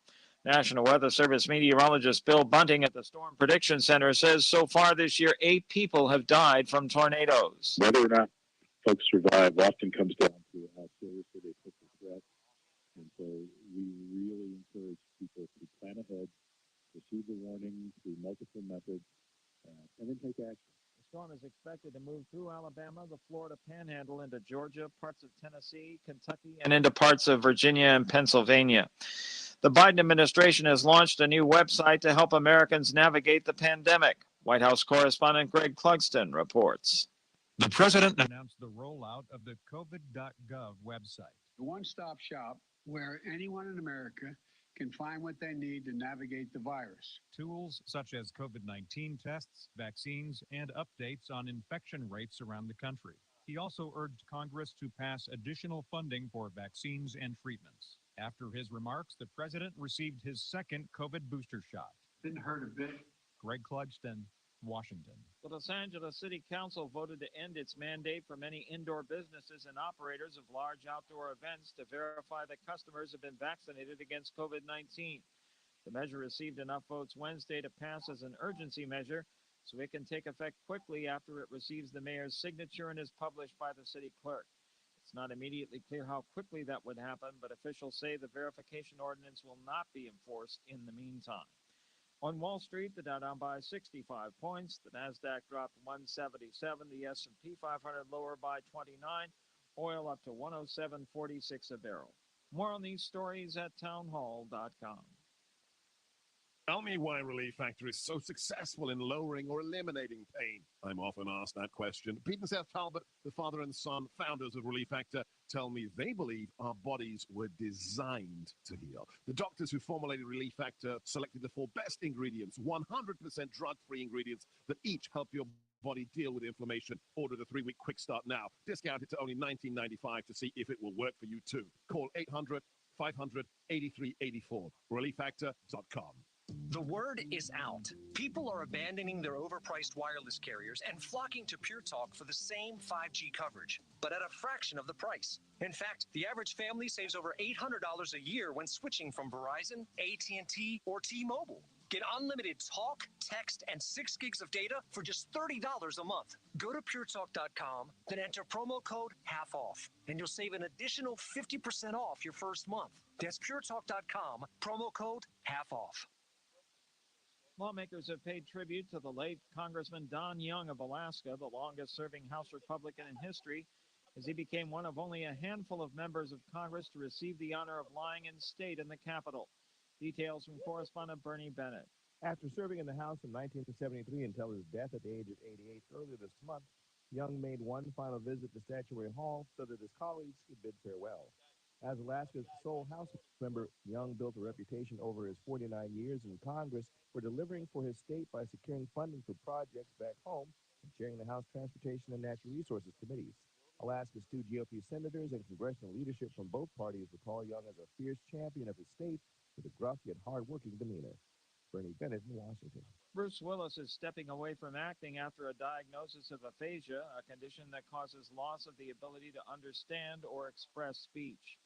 National Weather Service meteorologist Bill Bunting at the Storm Prediction Center says so far this year, 8 people have died from tornadoes. Whether or not folks survive often comes down to how seriously they take the threat. And so we really encourage people to plan ahead, receive the warning through multiple methods, and then take action. The storm is expected to move through Alabama, the Florida Panhandle, into Georgia, parts of Tennessee, Kentucky, and into parts of Virginia and Pennsylvania. The Biden administration has launched a new website to help Americans navigate the pandemic. White House correspondent Greg Clugston reports. The president announced the rollout of the COVID.gov website. A one-stop shop where anyone in America can find what they need to navigate the virus. Tools such as COVID-19 tests, vaccines, and updates on infection rates around the country. He also urged Congress to pass additional funding for vaccines and treatments. After his remarks, the president received his second COVID booster shot. Didn't hurt a bit. Greg Clugston, Washington. The Los Angeles City Council voted to end its mandate for many indoor businesses and operators of large outdoor events to verify that customers have been vaccinated against COVID-19. The measure received enough votes Wednesday to pass as an urgency measure, so it can take effect quickly after it receives the mayor's signature and is published by the city clerk. It's not immediately clear how quickly that would happen, but officials say the verification ordinance will not be enforced in the meantime. On Wall Street, the Dow down by 65 points, the Nasdaq dropped 177, the S&P 500 lower by 29, oil up to 107.46 a barrel. More on these stories at townhall.com. Tell me why Relief Factor is so successful in lowering or eliminating pain. I'm often asked that question. Pete and Seth Talbot, the father and son founders of Relief Factor, tell me they believe our bodies were designed to heal. The doctors who formulated Relief Factor selected the 4 best ingredients, 100% drug-free ingredients that each help your body deal with inflammation. Order the 3-week quick start now. Discounted to only $19.95 to see if it will work for you too. Call 800-500-8384. ReliefFactor.com. The word is out. People are abandoning their overpriced wireless carriers and flocking to Pure Talk for the same 5G coverage, but at a fraction of the price. In fact, the average family saves over $800 a year when switching from Verizon, AT&T, or T-Mobile. Get unlimited talk, text, and 6 gigs of data for just $30 a month. Go to puretalk.com, then enter promo code HALF-OFF, and you'll save an additional 50% off your first month. That's puretalk.com, promo code HALF-OFF. Lawmakers have paid tribute to the late Congressman Don Young of Alaska, the longest-serving House Republican in history, as he became one of only a handful of members of Congress to receive the honor of lying in state in the Capitol. Details from correspondent Bernie Bennett. After serving in the House from 1973 until his death at the age of 88 earlier this month, Young made one final visit to Statuary Hall so that his colleagues could bid farewell. As Alaska's sole House member, Young built a reputation over his 49 years in Congress for delivering for his state by securing funding for projects back home and chairing the House Transportation and Natural Resources Committees. Alaska's 2 GOP senators and congressional leadership from both parties recall Young as a fierce champion of his state with a gruff yet hard-working demeanor. Bernie Bennett in Washington. Bruce Willis is stepping away from acting after a diagnosis of aphasia, a condition that causes loss of the ability to understand or express speech.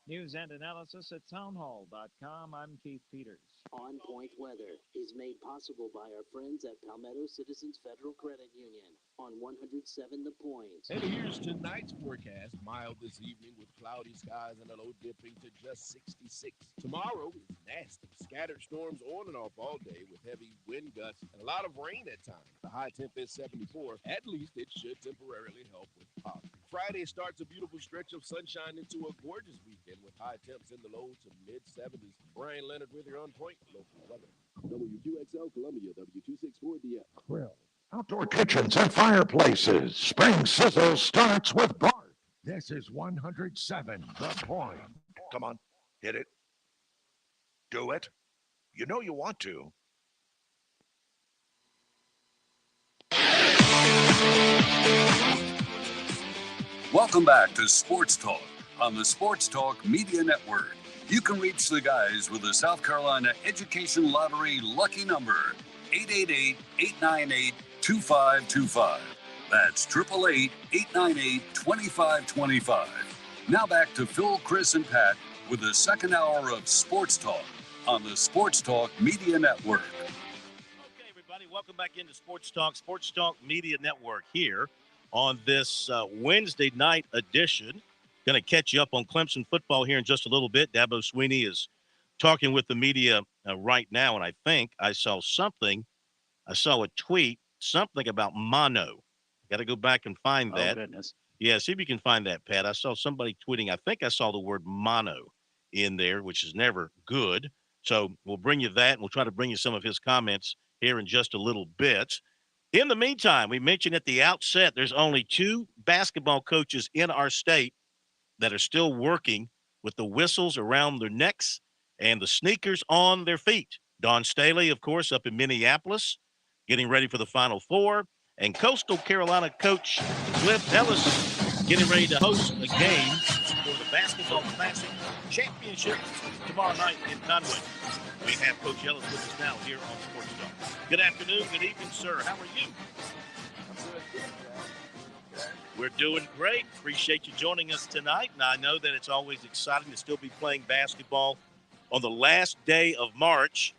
News and analysis at townhall.com. I'm Keith Peters. On Point Weather is made possible by our friends at Palmetto Citizens Federal Credit Union on 107 The Point. And here's tonight's forecast. Mild this evening with cloudy skies and a low dipping to just 66. Tomorrow is nasty. Scattered storms on and off all day with heavy wind gusts and a lot of rain at times. The high temp is 74. At least it should temporarily help with pollen. Friday starts a beautiful stretch of sunshine into a gorgeous weekend with high temps in the low to mid-70s. Brian Leonard with your On Point local weather. WQXL Columbia, W264DF. Grill, outdoor kitchens and fireplaces. Spring Sizzle starts with Bart. This is 107 The Point. Come on, hit it. Do it. You know you want to. Welcome back to Sports Talk on the Sports Talk Media Network. You can reach the guys with the South Carolina Education Lottery lucky number, 888-898-2525. That's 888-898-2525. Now back to Phil, Chris, and Pat with the second hour of Sports Talk on the Sports Talk Media Network. Okay, everybody, welcome back into Sports Talk Media Network here on this Wednesday night edition. Going to catch you up on Clemson football here in just a little bit. Dabo Sweeney is talking with the media right now, and I think I saw a tweet, something about mono. Got to go back and find that. Oh, goodness. Yeah, see if you can find that, Pat. I saw somebody tweeting. I think I saw the word mono in there, which is never good. So we'll bring you that, and we'll try to bring you some of his comments here in just a little bit. In the meantime, we mentioned at the outset, there's only 2 basketball coaches in our state that are still working with the whistles around their necks and the sneakers on their feet. Don Staley, of course, up in Minneapolis, getting ready for the Final Four. And Coastal Carolina coach Cliff Ellis getting ready to host a game for the Basketball Classic Championship tomorrow night in Conway. We have Coach Ellis with us now here on Sports Talk. Good afternoon, good evening, sir. How are you? We're doing great. Appreciate you joining us tonight. And I know that it's always exciting to still be playing basketball on the last day of March.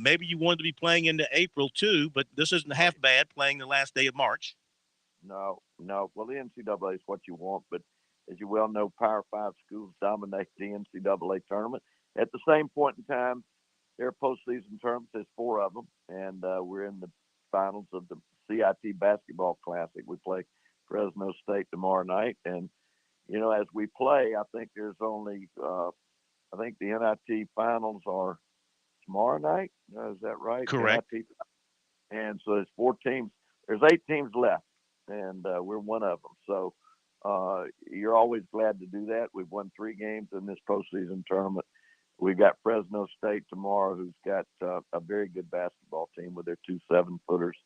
Maybe you wanted to be playing into April too, but this isn't half bad playing the last day of March. No. Well, the NCAA is what you want, but as you well know, Power 5 schools dominate the NCAA tournament. At the same point in time, there are postseason tournaments. There's 4 of them, and we're in the finals of the CIT Basketball Classic. We play Fresno State tomorrow night, and as we play, I think there's only I think the NIT finals are tomorrow night. Is that right? Correct. NIT. And so there's 4 teams. There's 8 teams left, and we're one of them. So you're always glad to do that. We've won 3 games in this postseason tournament. We've got Fresno State tomorrow, who's got a very good basketball team with their 2 7-footers.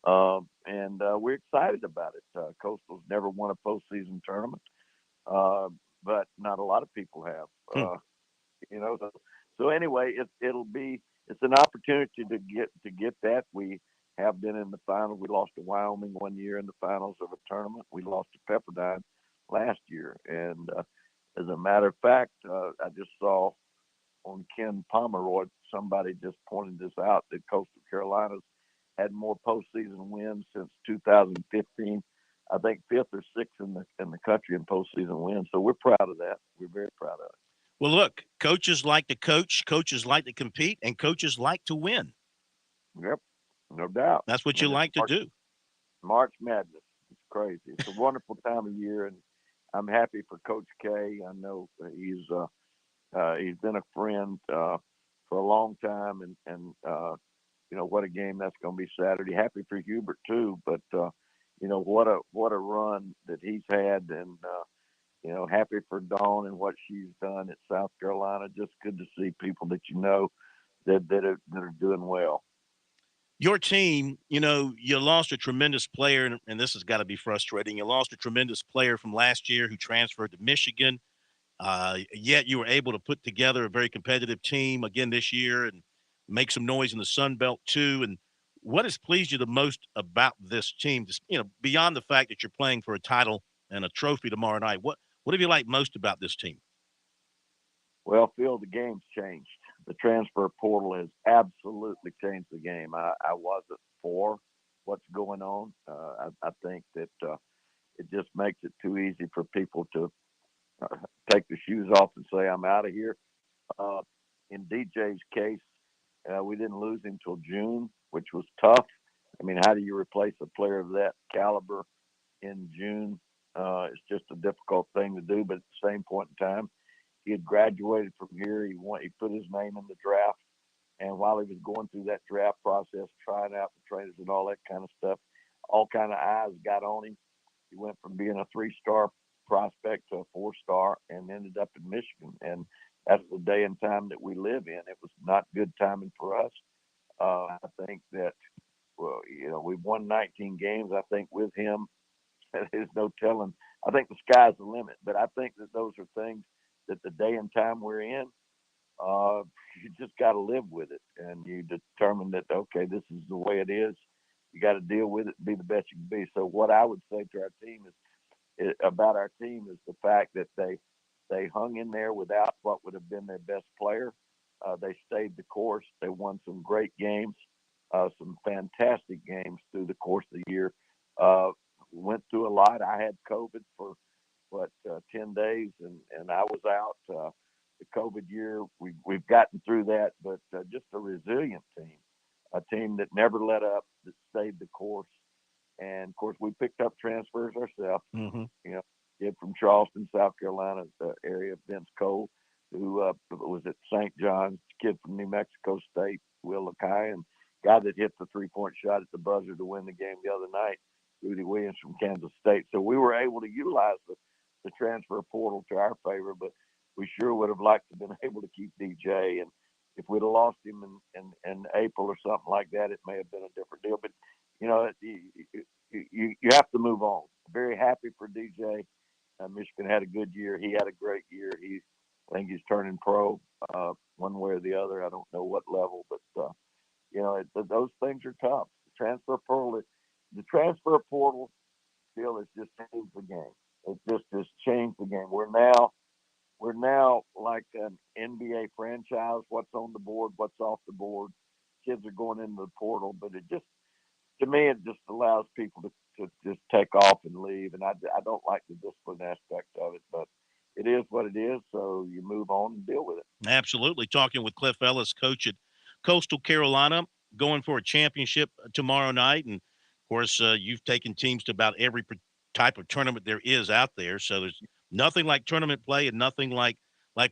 And we're excited about it. Coastal's never won a postseason tournament, but not a lot of people have. So anyway, it's an opportunity to get that. We have been in the final. We lost to Wyoming one year in the finals of a tournament. We lost to Pepperdine last year, and as a matter of fact, I just saw on Ken Pomeroy, somebody just pointed this out, that Coastal Carolina's had more postseason wins since 2015. I think 5th or 6th in the country in postseason wins. So we're proud of that. We're very proud of it. Well, look, coaches like to coach, coaches like to compete, and coaches like to win. Yep, no doubt. That's what you like to do. March Madness. It's crazy. It's a wonderful time of year, and I'm happy for Coach K. I know he's been a friend for a long time, and what a game that's going to be Saturday. Happy for Hubert too, but what a run that he's had, and happy for Dawn and what she's done at South Carolina. Just good to see people that that are doing well. Your team, you lost a tremendous player, and this has got to be frustrating. You lost a tremendous player from last year who transferred to Michigan. Yet you were able to put together a very competitive team again this year and make some noise in the Sun Belt too. And what has pleased you the most about this team? Just, beyond the fact that you're playing for a title and a trophy tomorrow night, what have you liked most about this team? Well, Phil, the game's changed. The transfer portal has absolutely changed the game. I wasn't for what's going on. I think that it just makes it too easy for people to take the shoes off and say, I'm out of here. In DJ's case, we didn't lose him till June, which was tough. I mean, how do you replace a player of that caliber in June? It's just a difficult thing to do, but at the same point in time, he had graduated from here. He put his name in the draft. And while he was going through that draft process, trying out the trainers and all that kind of stuff, all kind of eyes got on him. He went from being a 3-star prospect to a 4-star and ended up in Michigan. And that's the day and time that we live in. It was not good timing for us. I think that, well, we've won 19 games. I think with him, there's no telling. I think the sky's the limit. But I think that those are things that the day and time we're in, you just got to live with it. And you determine that, okay, this is the way it is. You got to deal with it and be the best you can be. So what I would say to our team is the fact that they hung in there without what would have been their best player. They stayed the course. They won some great games, some fantastic games through the course of the year. Went through a lot. I had COVID for 10 days and I was out. The COVID year, we've gotten through that, but just a resilient team, a team that never let up, that stayed the course. And of course, we picked up transfers ourselves. Mm-hmm. Kid from Charleston, South Carolina, the area, Vince Cole, who was at St. John's, kid from New Mexico State, Will Lakai, and guy that hit the 3-point shot at the buzzer to win the game the other night, Rudy Williams from Kansas State. So we were able to utilize the transfer portal to our favor, but we sure would have liked to have been able to keep DJ. And if we'd have lost him in April or something like that, it may have been a different deal. But, you have to move on. Very happy for DJ. Michigan had a good year. He had a great year. I think he's turning pro one way or the other. I don't know what level, but, those things are tough. The transfer portal still has just changed the game. It just has changed the game. We're now like an NBA franchise. What's on the board, what's off the board. Kids are going into the portal, but to me, it just allows people to just take off and leave. And I don't like the discipline aspect of it, but it is what it is. So you move on and deal with it. Absolutely. Talking with Cliff Ellis, coach at Coastal Carolina, going for a championship tomorrow night. And of course, you've taken teams to about every type of tournament there is out there. So there's nothing like tournament play and nothing like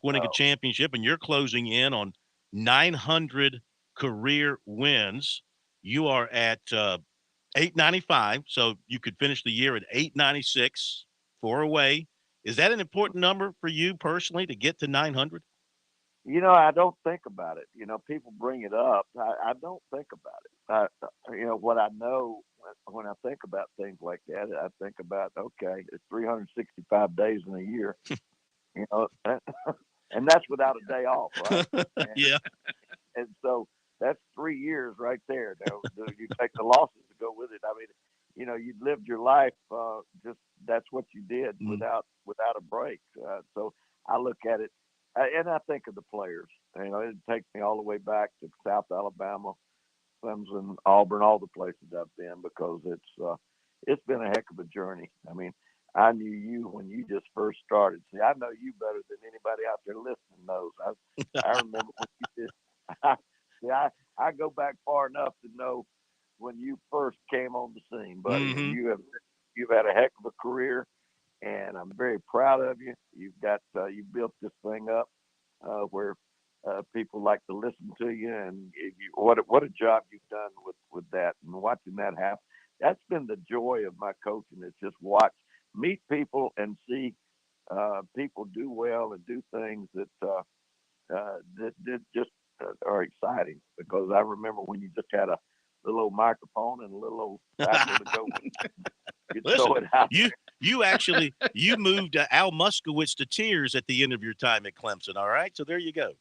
winning a championship. And you're closing in on 900 career wins. You are at 895, so you could finish the year at 896, 4 away. Is that an important number for you personally to get to 900? I don't think about it. People bring it up. I don't think about it. What I know when I think about things like that, I think about, okay, it's 365 days in a year, and that's without a day off, right? Yeah. And so that's 3 years right there. Now, you take the losses to go with it. I mean, you'd lived your life, just that's what you did without a break. So I look at it, and I think of the players. It takes me all the way back to South Alabama, Clemson, Auburn, all the places I've been, because it's been a heck of a journey. I mean, I knew you when you just first started. See, I know you better than anybody out there listening knows. I remember when you did. See, I go back far enough to know when you first came on the scene, buddy. Mm-hmm. You've had a heck of a career, and I'm very proud of you. You built this thing up where people like to listen to you, and what a job you've done with that and watching that happen. That's been the joy of my coaching, is just meet people and see people do well and do things that just are exciting. Because I remember when you just had a little old microphone and a little old cycle to go with. Listen, you moved Al Muskowitz to tears at the end of your time at Clemson. All right, so there you go.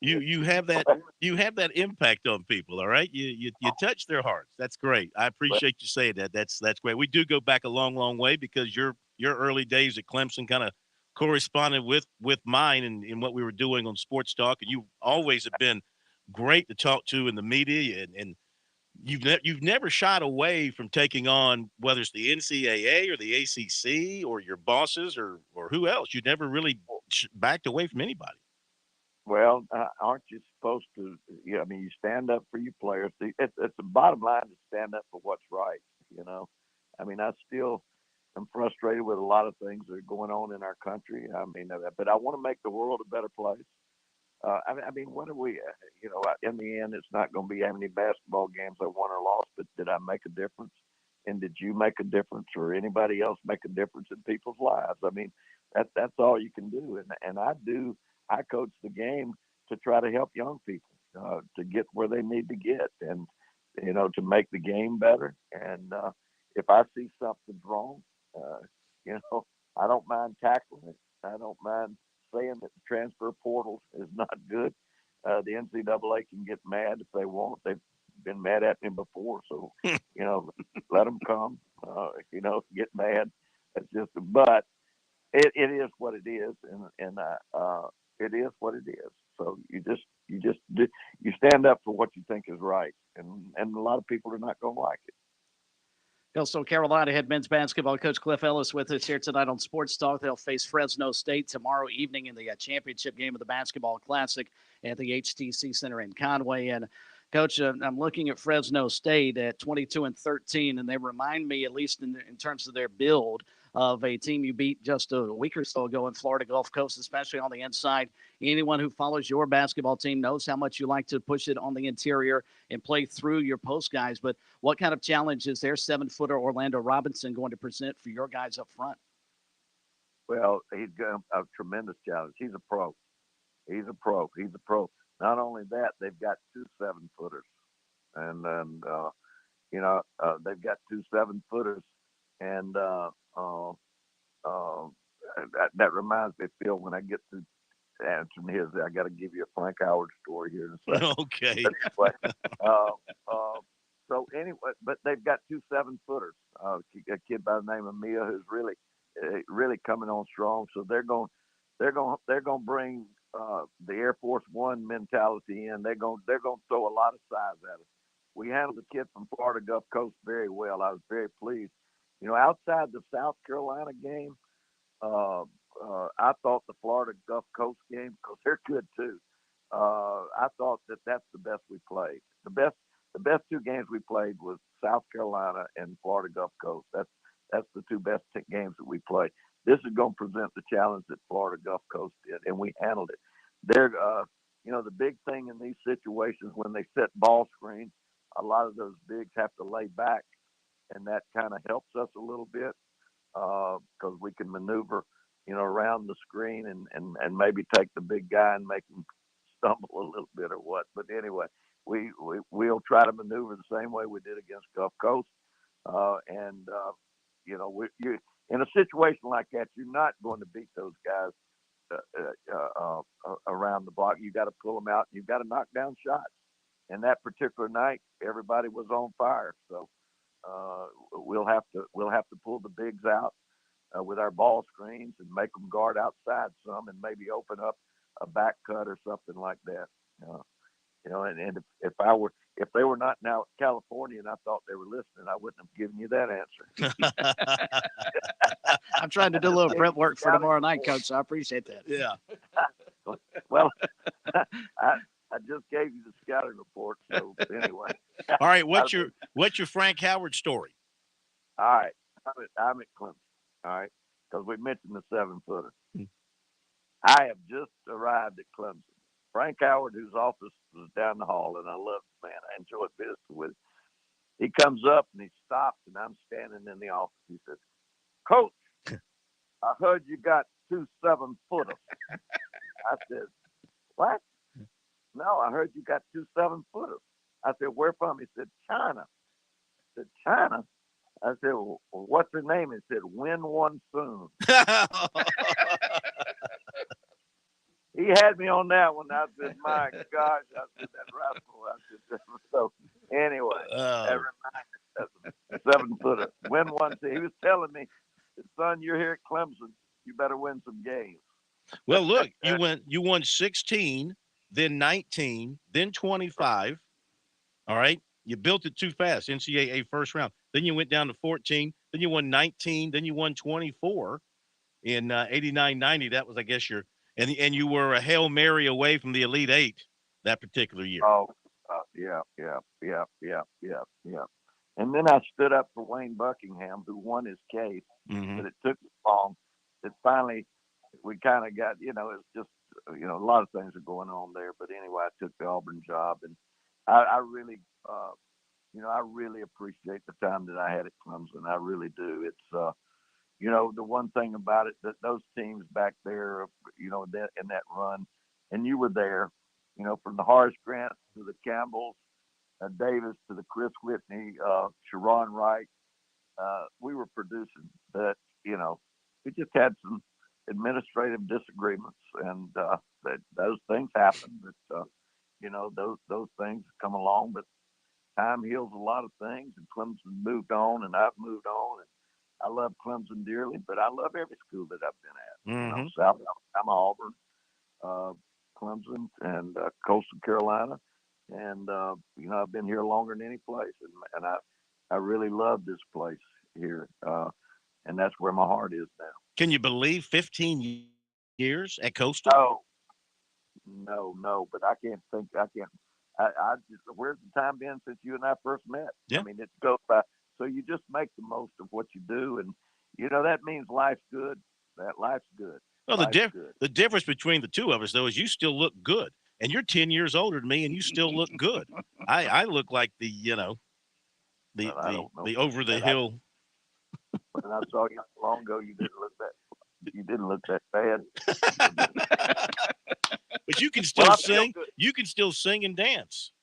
You have that impact on people. All right, you touch their hearts. That's great. I appreciate you saying that. That's great. We do go back a long way, because your early days at Clemson kind of corresponded with mine in what we were doing on Sports Talk, and you always have been great to talk to in the media, and you've never shied away from taking on whether it's the NCAA or the ACC or your bosses or who else. You never really backed away from anybody. Well, aren't you supposed to? I mean, you stand up for your players. It's the bottom line to stand up for what's right. I mean, I still am frustrated with a lot of things that are going on in our country. I mean, but I want to make the world a better place. I mean, what are we? In the end, it's not going to be how many basketball games I won or lost, but did I make a difference? And did you make a difference, or anybody else make a difference in people's lives? I mean, that's all you can do. And I do. I coach the game to try to help young people to get where they need to get, and to make the game better. And if I see something's wrong, I don't mind tackling it. I don't mind saying that the transfer portal is not good. The NCAA can get mad if they want. They've been mad at me before, so let them come. Get mad. It's just, but it is what it is, and it is what it is. So you stand up for what you think is right, and a lot of people are not going to like it. Coastal Carolina head men's basketball coach Cliff Ellis with us here tonight on Sports Talk. They'll face Fresno State tomorrow evening in the championship game of the Basketball Classic at the HTC Center in Conway. And Coach, I'm looking at Fresno State at 22-13, and they remind me, at least in terms of their build, of a team you beat just a week or so ago in Florida Gulf Coast, especially on the inside. Anyone who follows your basketball team knows how much you like to push it on the interior and play through your post guys. But what kind of challenge is their 7-footer Orlando Robinson going to present for your guys up front? Well, he's got a tremendous challenge. He's a pro. He's a pro. Not only that, they've got 2 7-footers, and they've got 2 7-footers, and that reminds me, Phil, when I get to answering his, I got to give you a Frank Howard story here in a second. Okay. So anyway, but they've got 2 7-footers. A kid by the name of Mia who's really coming on strong. So they're going to bring the Air Force One mentality in. They're going to throw a lot of size at us. We handled the kid from Florida Gulf Coast very well. I was very pleased. Outside the South Carolina game, I thought the Florida Gulf Coast game, because they're good too. I thought that's the best we played. The best 2 games we played was South Carolina and Florida Gulf Coast. That's the 2 best games that we played. This is going to present the challenge that Florida Gulf Coast did, and we handled it. They're, the big thing in these situations when they set ball screens, a lot of those bigs have to lay back, and that kind of helps us a little bit because we can maneuver, around the screen and maybe take the big guy and make him stumble a little bit or what. But anyway, we'll try to maneuver the same way we did against Gulf Coast, you in a situation like that, you're not going to beat those guys around the block. You got to pull them out. You've got to knock down shots. And that particular night, everybody was on fire. So we'll have to pull the bigs out with our ball screens and make them guard outside some, and maybe open up a back cut or something like that. And if they were not now California and I thought they were listening, I wouldn't have given you that answer. I'm trying to do a little prep work for tomorrow night, Coach. So I appreciate that. Yeah. Well, I just gave you the scouting report. So anyway. All right. What's your Frank Howard story? All right. I'm at Clemson. All right. Because we mentioned the 7-footer. I have just arrived at Clemson. Frank Howard, whose office was down the hall, and I love the man. I enjoyed visiting with him. He comes up and he stops, and I'm standing in the office. He says, "Coach, I heard you got 2 7-footers." I said, "What?" "No, I heard you got 2 7-footers." I said, "Where from?" He said, "China." I said, "China?" I said, "Well, what's her name?" He said, "Win One Soon." He had me on that one. I said, "My gosh!" I said, "That rascal." I said, so anyway, that reminds me, 7-footer, Win One Soon. He was telling me, "Son, you're here at Clemson. You better win some games. Well, look, you won 16, then 19, then 25. All right. You built it too fast, NCAA first round. Then you went down to 14. Then you won 19. Then you won 24 in 89, 90. That was, I guess, and you were a Hail Mary away from the Elite Eight that particular year. Oh, yeah. And then I stood up for Wayne Buckingham, who won his case, but it took long. That finally we kind of got, it's just, a lot of things are going on there. But anyway, I took the Auburn job, and I really, I really appreciate the time that I had at Clemson. I really do. It's, the one thing about it, that those teams back there, in that run, and you were there, from the Horace Grant to the Campbells, Davis to the Chris Whitney, Sharon Wright, we were producing. But, we just had some administrative disagreements, and those things happen. But, those things come along. But time heals a lot of things, and Clemson moved on, and I've moved on. And I love Clemson dearly, but I love every school that I've been at. South Alabama, Auburn, Clemson, and Coastal Carolina. And, I've been here longer than any place. And I really love this place here. And that's where my heart is now. Can you believe 15 years at Coastal? No, but I can't. Where's the time been since you and I first met? Yeah. I mean, it goes by. So you just make the most of what you do. And, that means life's good. That life's good. Well, the difference between the two of us, though, is you still look good. And you're 10 years older than me, and you still look good. I look like the over the hill. When I saw you long ago, you didn't look that bad. But you can still sing. You can still sing and dance.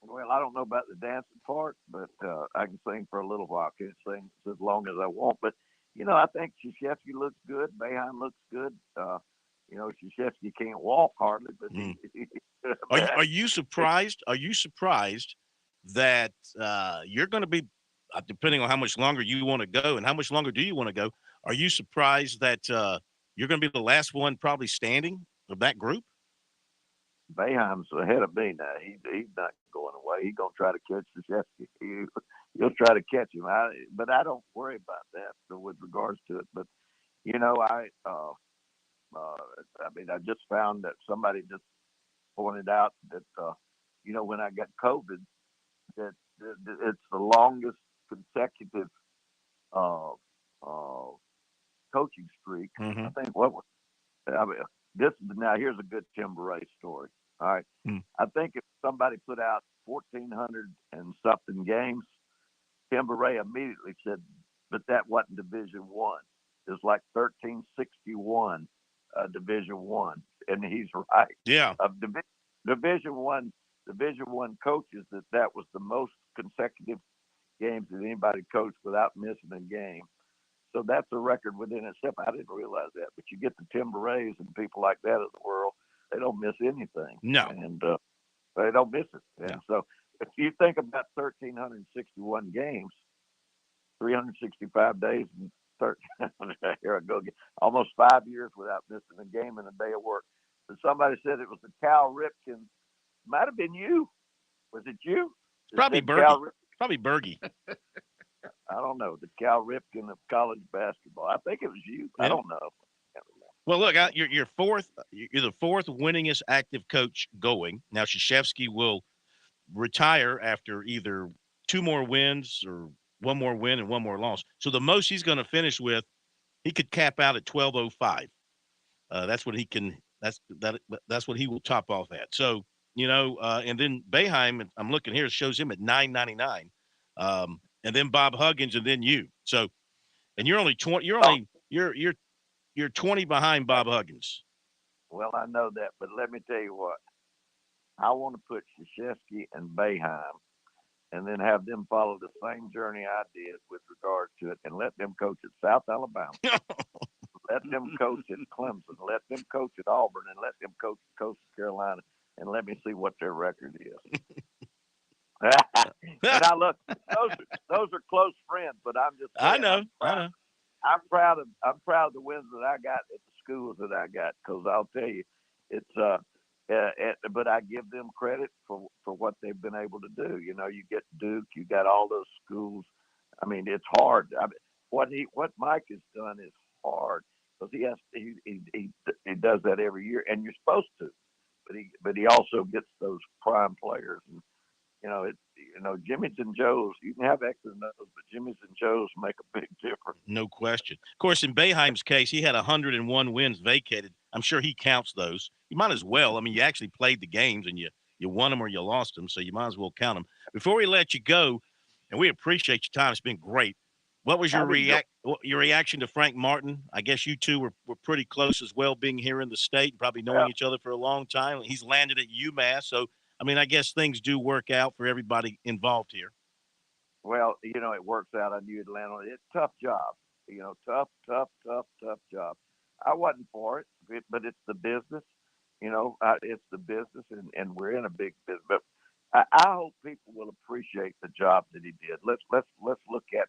Well, I don't know about the dancing part, but I can sing for a little while. I can't sing as long as I want. But, I think Krzyzewski looks good. Boeheim looks good. Krzyzewski can't walk hardly. But Are you surprised? Are you surprised that you're going to be, depending on how much longer you want to go and how much longer do you want to go, are you surprised that you're going to be the last one probably standing of that group? Boeheim's ahead of me now. He's not going away. He's going to try to catch Krzyzewski. He'll try to catch him. But I don't worry about that with regards to it. But, I just found that somebody just pointed out that, when I got COVID, that it's the longest consecutive coaching streak. I think now here's a good Tim Beret story. All right. I think if somebody put out 1,400 and something games, Tim Beret immediately said, but that wasn't Division I. It was like 1361 Division I, and he's right. Yeah. Division I coaches that was the most consecutive games that anybody coached without missing a game. So that's a record within itself. I didn't realize that, but you get the Tim Berets and people like that in the world, they don't miss anything. No. And they don't miss it. And so if you think about 1,361 games, 365 days, and here I go again, almost 5 years without missing a game and a day of work. But somebody said it was the Cal Ripken. Might have been you. Was it you? Probably Bergie. Probably Bergie. I don't know. The Cal Ripken of college basketball. I think it was you. Yeah. I don't know. Well, look, you're fourth. You're the fourth winningest active coach going. Now, Krzyzewski will retire after either 2 more wins or 1 more win and 1 more loss. So the most he's going to finish with, he could cap out at 1205. That's what he can. That's what he will top off at. So and then Boeheim, I'm looking here, it shows him at 999. And then Bob Huggins, and then you. So, and you're only 20. You're 20 behind Bob Huggins. Well, I know that, but let me tell you what. I want to put Krzyzewski and Boeheim, and then have them follow the same journey I did with regard to it, and let them coach at South Alabama. Let them coach at Clemson. Let them coach at Auburn, and let them coach at Coastal Carolina, and let me see what their record is. And I look, those are close friends, but I'm just saying, I know. I'm proud of the wins that I got at the schools that I got, because I'll tell you, it's but I give them credit for what they've been able to do. You know, you get Duke, you got all those schools. I mean, it's hard. I mean, what Mike has done is hard, because he does that every year, and you're supposed to. But he also gets those prime players, and Jimmy's and Joe's. You can have X's and O's, but Jimmy's and Joe's make a big difference. No question. Of course, in Boeheim's case, he had 101 wins vacated. I'm sure he counts those. You might as well. I mean, you actually played the games and you won them or you lost them, so you might as well count them. Before we let you go, and we appreciate your time, it's been great. What was your reaction to Frank Martin? I guess you two were pretty close as well, being here in the state, probably knowing each other for a long time. He's landed at UMass, so I mean, I guess things do work out for everybody involved here. Well, it works out. I knew Atlanta. It's a tough job. Tough job. I wasn't for it, but it's the business. It's the business, and we're in a big business. But I hope people will appreciate the job that he did. Let's look at,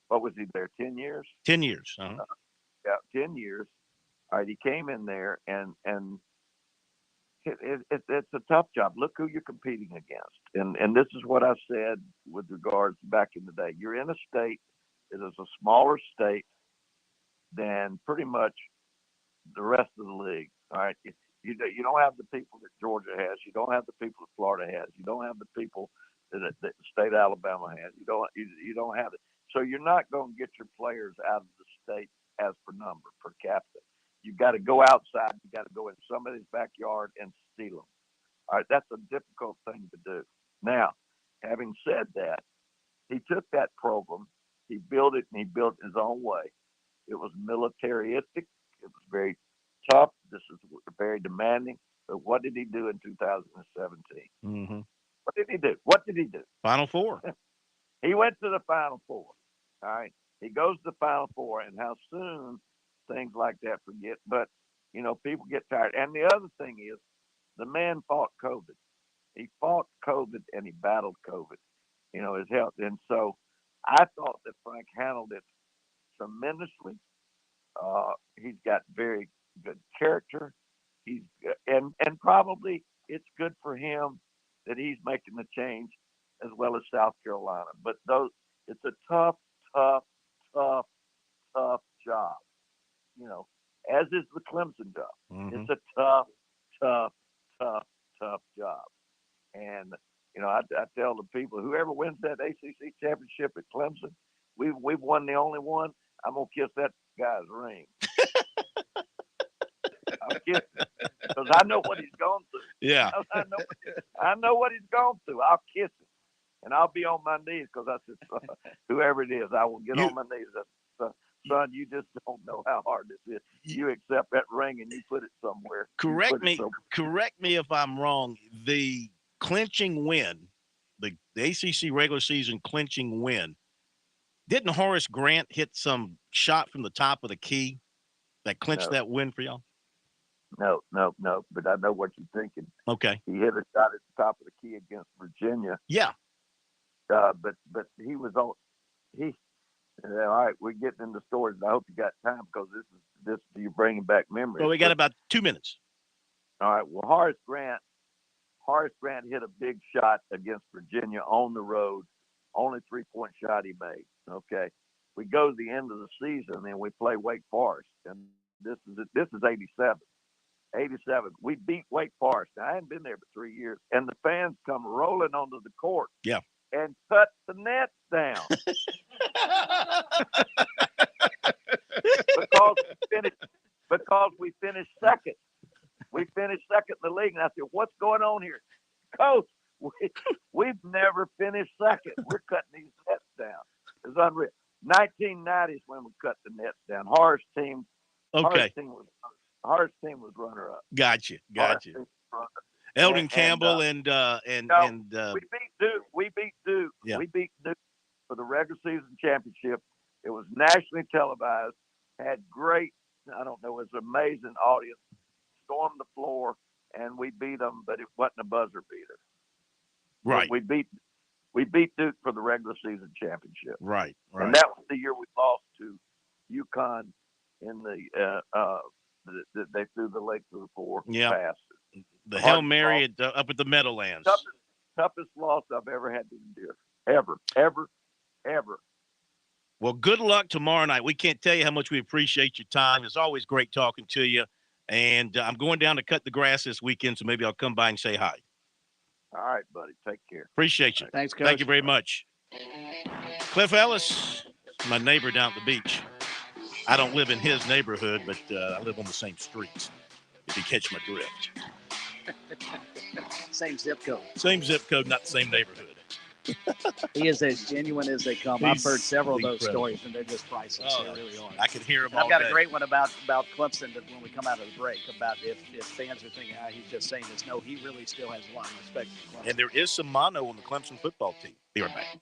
what was he there, 10 years? 10 years. Uh-huh. 10 years. All right, he came in there, and it's a tough job. Look who you're competing against. And this is what I said with regards back in the day. You're in a state that is a smaller state than pretty much the rest of the league. All right. You don't have the people that Georgia has. You don't have the people that Florida has. You don't have the people that the state of Alabama has. You don't have it. So you're not going to get your players out of the state as per number, per capita. You've got to go outside. You've got to go in somebody's backyard and steal them. All right, that's a difficult thing to do. Now, having said that, he took that program, he built it, and he built it his own way. It was militaristic. It was very tough. This is very demanding. But what did he do in 2017? Mm-hmm. What did he do? Final Four. He went to the Final Four. All right. He goes to the Final Four, and how soon things like that forget. But, people get tired. And the other thing is, the man fought COVID. He fought COVID, and he battled COVID, his health. And so I thought that Frank handled it tremendously. He's got very good character. And probably it's good for him that he's making the change, as well as South Carolina. But it's a tough job, as is the Clemson job. Mm-hmm. It's a tough job. And, I tell the people, whoever wins that ACC championship at Clemson, we've won the only one. I'm going to kiss that guy's ring. I'm kidding, because I know what he's gone through. Yeah. I know what he's gone through. I'll kiss him, and I'll be on my knees, because I said, whoever it is, I will get on my knees. Son, you just don't know how hard this is. You accept that ring and you put it somewhere. Correct me if I'm wrong. The clinching win, the ACC regular season clinching win, didn't Horace Grant hit some shot from the top of the key that clinched that win for y'all? No. But I know what you're thinking. Okay. He hit a shot at the top of the key against Virginia. Yeah. But he was on. All right, we're getting into stories. I hope you got time, because this you're bringing back memories. Well, we got about 2 minutes. All right. Well, Horace Grant hit a big shot against Virginia on the road. Only 3-point shot he made. Okay. We go to the end of the season and we play Wake Forest, and this is 87. 87. We beat Wake Forest. Now, I hadn't been there for 3 years, and the fans come rolling onto the court. Yeah. And cut the nets down. because we finished second. We finished second in the league. And I said, what's going on here? Coach, we've never finished second. We're cutting these nets down. It's unreal. 1990 is when we cut the nets down. Horace team. Okay. Horace team was runner up. Gotcha. Eldon Campbell and we beat Duke. Yeah. We beat Duke for the regular season championship. It was nationally televised. Had great, it was an amazing audience. Stormed the floor, and we beat them, but it wasn't a buzzer beater. Right. We beat Duke for the regular season championship. Right. And that was the year we lost to UConn in they threw the length of the four Yeah. passes. The Hail Mary up at the Meadowlands. Toughest loss I've ever had to endure. Ever. Well, good luck tomorrow night. We can't tell you how much we appreciate your time. It's always great talking to you. And I'm going down to cut the grass this weekend, so maybe I'll come by and say hi. All right, buddy. Take care. Appreciate you. Thanks, Coach. Thank you very much. Cliff Ellis, my neighbor down at the beach. I don't live in his neighborhood, but I live on the same street, if you catch my drift. Same zip code. Same zip code, not the same neighborhood. He is as genuine as they come. I've heard several of those stories, and they're just priceless. Oh, they really are. I can hear them all I've got day. a great one about Clemson that when we come out of the break, about if fans are thinking, he's just saying this. No, he really still has a lot of respect for Clemson. And there is some mono on the Clemson football team. Be right back.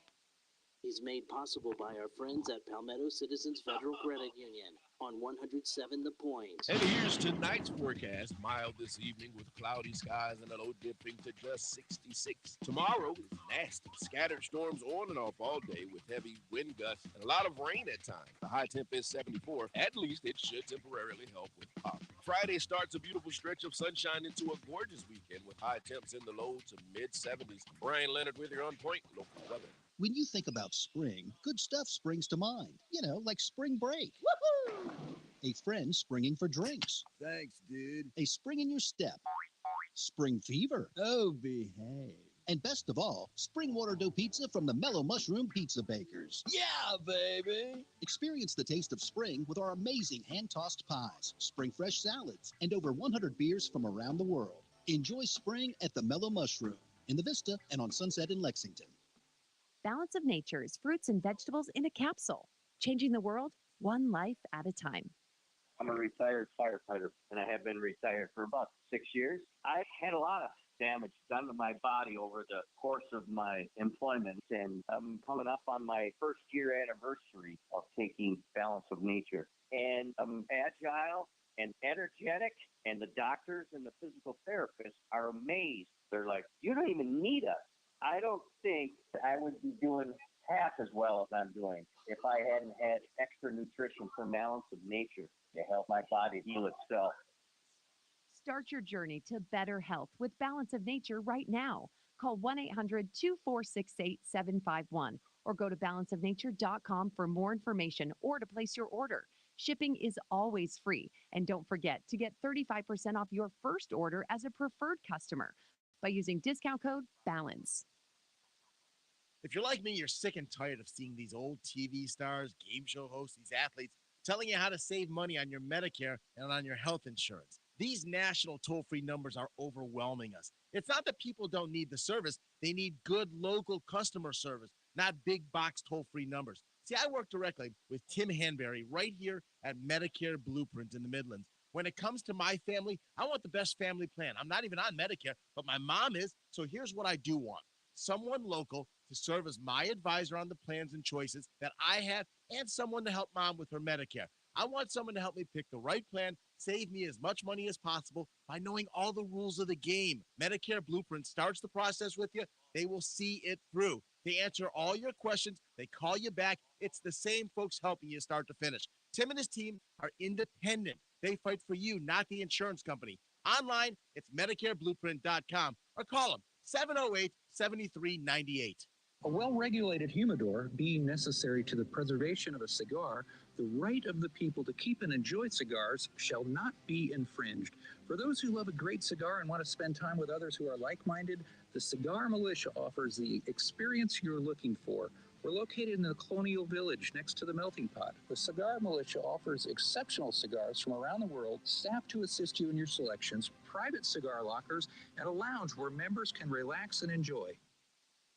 Is made possible by our friends at Palmetto Citizens Federal Credit Union on 107 The Point. And here's tonight's forecast. Mild this evening with cloudy skies and a low dipping to just 66. Tomorrow is nasty. Scattered storms on and off all day with heavy wind gusts and a lot of rain at times. The high temp is 74. At least it should temporarily help with pop. Friday starts a beautiful stretch of sunshine into a gorgeous weekend with high temps in the low to mid-70s. Brian Leonard with your On Point local weather. When you think about spring, good stuff springs to mind. You know, like spring break. Woohoo! A friend springing for drinks. Thanks, dude. A spring in your step. Spring fever. Oh, behave. And best of all, spring water dough pizza from the Mellow Mushroom Pizza Bakers. Yeah, baby. Experience the taste of spring with our amazing hand-tossed pies, spring fresh salads, and over 100 beers from around the world. Enjoy spring at the Mellow Mushroom in the Vista and on Sunset in Lexington. Balance of Nature's fruits and vegetables in a capsule, changing the world one life at a time. I'm a retired firefighter, and I have been retired for about 6 years. I've had a lot of damage done to my body over the course of my employment, and I'm coming up on my first year anniversary of taking Balance of Nature. And I'm agile and energetic, and the doctors and the physical therapists are amazed. They're like, you don't even need us. I don't think I would be doing half as well as I'm doing if I hadn't had extra nutrition from Balance of Nature to help my body heal itself. Start your journey to better health with Balance of Nature right now. Call 1-800-246-8751 or go to balanceofnature.com for more information or to place your order. Shipping is always free. And don't forget to get 35% off your first order as a preferred customer by using discount code BALANCE. If you're like me, you're sick and tired of seeing these old TV stars, game show hosts, these athletes telling you how to save money on your Medicare and on your health insurance. These national toll-free numbers are overwhelming us. It's not that people don't need the service. They need good local customer service, not big box toll-free numbers. See, I work directly with Tim Hanberry right here at Medicare Blueprint in the Midlands. When it comes to my family, I want the best family plan. I'm not even on Medicare, but my mom is. So here's what I do want. Someone local to serve as my advisor on the plans and choices that I have, and someone to help mom with her Medicare. I want someone to help me pick the right plan, save me as much money as possible by knowing all the rules of the game. Medicare Blueprint starts the process with you. They will see it through. They answer all your questions. They call you back. It's the same folks helping you start to finish. Tim and his team are independent. They fight for you, not the insurance company. Online, it's MedicareBlueprint.com or call them 708-7398. A well-regulated humidor being necessary to the preservation of a cigar, the right of the people to keep and enjoy cigars shall not be infringed. For those who love a great cigar and want to spend time with others who are like-minded, the Cigar Militia offers the experience you're looking for. We're located in the Colonial Village next to the Melting Pot. The Cigar Militia offers exceptional cigars from around the world, staff to assist you in your selections, private cigar lockers, and a lounge where members can relax and enjoy.